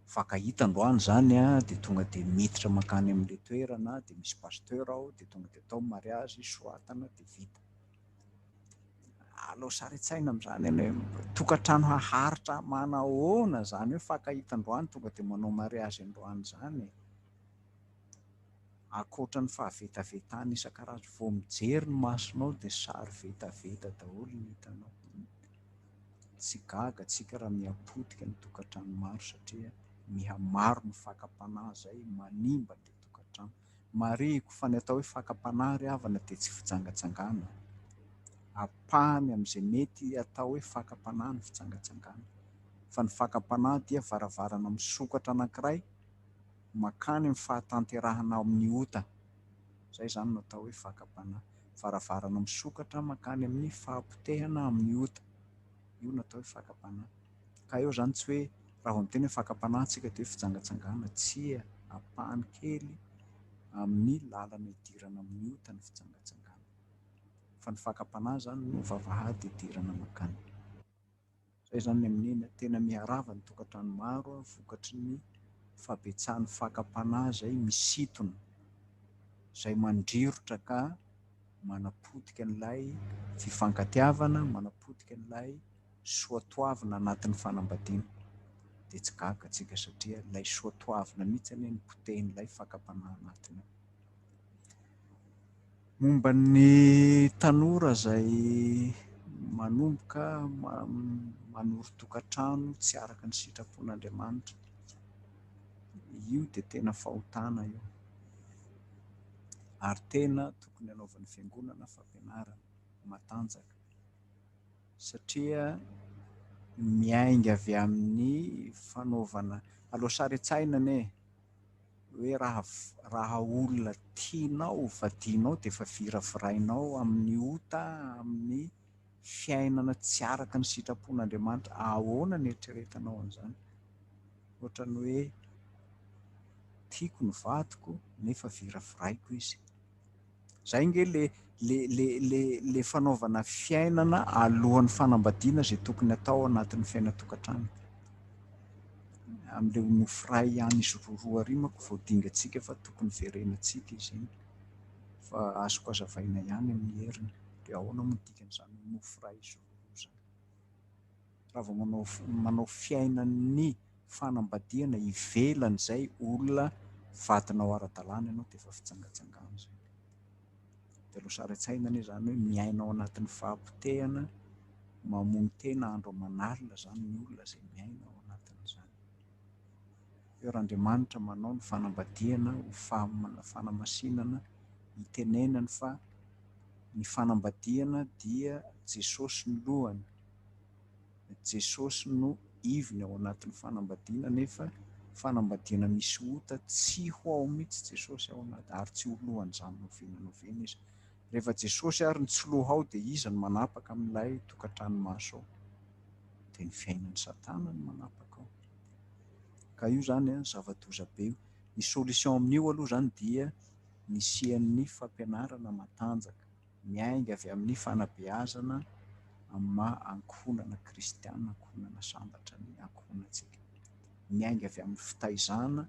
Fakahita androany zany dia tonga dia miditra makany amin'ilay toerana dia misy pasteur ao dia tonga dia atao mariage, soatana dia vita. Alao saritsaina amin'izany any hoe tokantrano haharitra manahoana zany hoe fakahita androany tonga dia manao mariage androany zany. Akoatra ny fahavetavetany isan-karazany, vao mijery ny masonao dia sary vetaveta daholo ny hitanao. Tsy gaga tsika raha mihapotika ny tokantrano maro satria mihamaro ny fakam-panahy zay manimba ny tokantrano. Mariko fa ny atao hoe fakam-panahy ry havana dia tsy fitsangatsangana. Apahany amin'izay mety atao hoe fakam-panahy ny fitsangatsangana. Fa ny fakam-panahy dia varavarana misokatra anankiray makany amin'ny fahatanterahana amin'ny ota. Zay zany no atao hoe fakam-panahy. Varavarana misokatra makany amin'ny fahampotehana amin'ny ota. Io no atao hoe fakam-panahy. Ka eo zany tsy hoe raha vao miteny hoe fakam-panahy tsika dia fitsangatsangana, tsia apahany kely amin'ny lalana idirana amin'ny ota ny fitsangatsangana. Fa ny fakam-panahy zany no vavahady idirana makany. Zay zany amin'iny tena miharava ny tokantrano maro vokatry ny fabetsahan'ny fakam-panahy zay misintona, zay mandrirotra ka manapotika an'ilay fifankatiavana, manapotika an'ilay soatoavina anatin'ny fanambadiana. Dia tsy gaga atsika satria ilay soatoavina mihitsy anie ny potehin'ilay fakam-panahy anatiny. Momba ny tanora zay manomboka manoro tokantrano tsy araka ny sitrapon'Andriamanitra, io dia tena fahotana io. Ary tena tokony hanaovan'ny fiangonana fampianarana matanjaka satria miainga avy amin'ny fanaovana aloha saritsaina anie hoe raha olona tianao vadianao dia efa virafirainao amin'ny ota, amin'ny fiainana tsy araka ny sitrapon'Andriamanitra. Ahoana ny eritreretanao an'izany? Ohatrany hoe tiako ny vadiko nefa virafiraiko izy. Zay nge le fanaovana fiainana alohan'ny fanambadiana zay tokony atao anatin'ny fiainan-tokantrano. Amin'ilay nofiray ihany izy roa rimako vao dingatsika fa tokony verenantsika izy iny. Fa azoko hazavaina ihany amin'ny heriny dia ahoana moa dikan'izany nofiray izy roa zany. Raha vao manao fiainan'ny fanambadiana ivelan'izay olona vadinao ara-dalàna ianao dia efa fitsangatsangana zay. Dia aloha saritsaina anie zany hoe miaina ao anatin'ny fahampotehana, mamono tena andro aman'alina zany ny olona zay miaina ao anatin'izany. Eo Andriamanitra manao ny fanambadiana ho fanamasinana, itenenany fa ny fanambadiana dia Jesosy ny lohany. Jesosy no ivony ao anatin'ny fanambadiana nefa fanambadiana misy ota tsy ho ao mihitsy Jesosy ao anaty, ary tsy ho lohan'izany novena izy. Rehefa Jesosy ary ny tsy loha ao dia iza ny manapaka amin'ilay tokantrano maso ao? Dia ny fiainan'ny Satana ny manapaka ao. Ka io zany zava-doza be io. ny solution amin'io aloha zany dia nisian'ny fampianarana matanjaka miainga avy amin'ny fanabeazana amma ankohonana kristiana, ankohonana sambatra ny ankohonantsika, miainga avy amin'ny fitaizana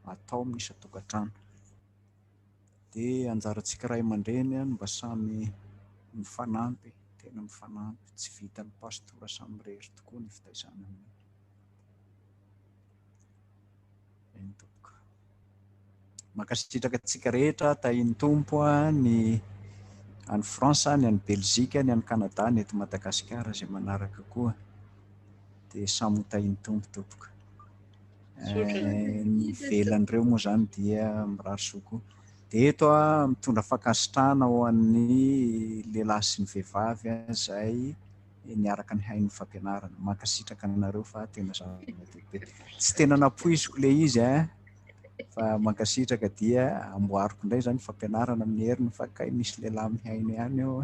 atao amin'ny isa-tokantrano. Dia anjarantsika ray aman-dreny mba samy mifanampy, tena mifanampy, tsy vitan'ny pastora samy rery tokoa ny fitaizana amin'ny tompoko. Mankasitraka antsika rehetra tahin'ny tompo ny any Fransa, ny any Belzika, ny any Kanada, ny eto Madagasikara izay manaraka koa dia samy tahin'ny tompo. Ny velan'ireo moa zany dia mirary soa koa. Dia eto mitondra fankasitrahana ho an'ny lehilahy sy ny vehivavy izay niaraka ny hain'ny fampianarana. Mankasitraka anareo fa tena zava-dehibe. Tsy tena napoiziko le izy fa mankasitraka dia amboariko indray zany fampianarana amin'ny heriny fa kay misy lehilahy mihaino ihany ao.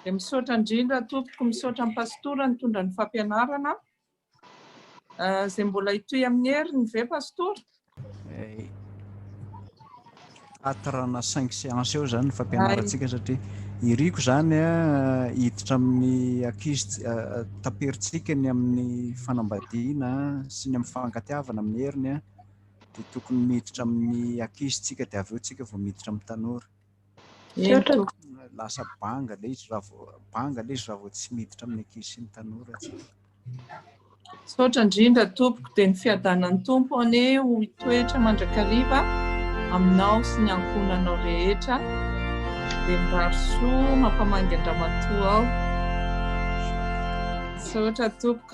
Dia misaotra indrindra tompoko, misaotra ny pastora nitondra ny fampianarana izay mbola hitohy amin'ny heriny ve pastora?
4 na 5 séances eo zany ny fampianarantsika satria iriko zany hiditra amin'ny ankizy taperintsika ny amin'ny fanambadiana sy ny amin'ny fankatiavana amin'ny heriny dia tokony miditra amin'ny ankizytsika dia avy eo tsika vao miditra amin'ny tanora. Lasa banga le izy raha vao tsy miditra amin'ny ankizy sy ny tanora.
Misaotra indrindra tompoko dia ny fiadanan'ny tompo ane ho toetra mandrakariva aminao sy ny ankohonanao rehetra dia mirary soa mampamangy Andramatoa ao. Misaotra tompoko.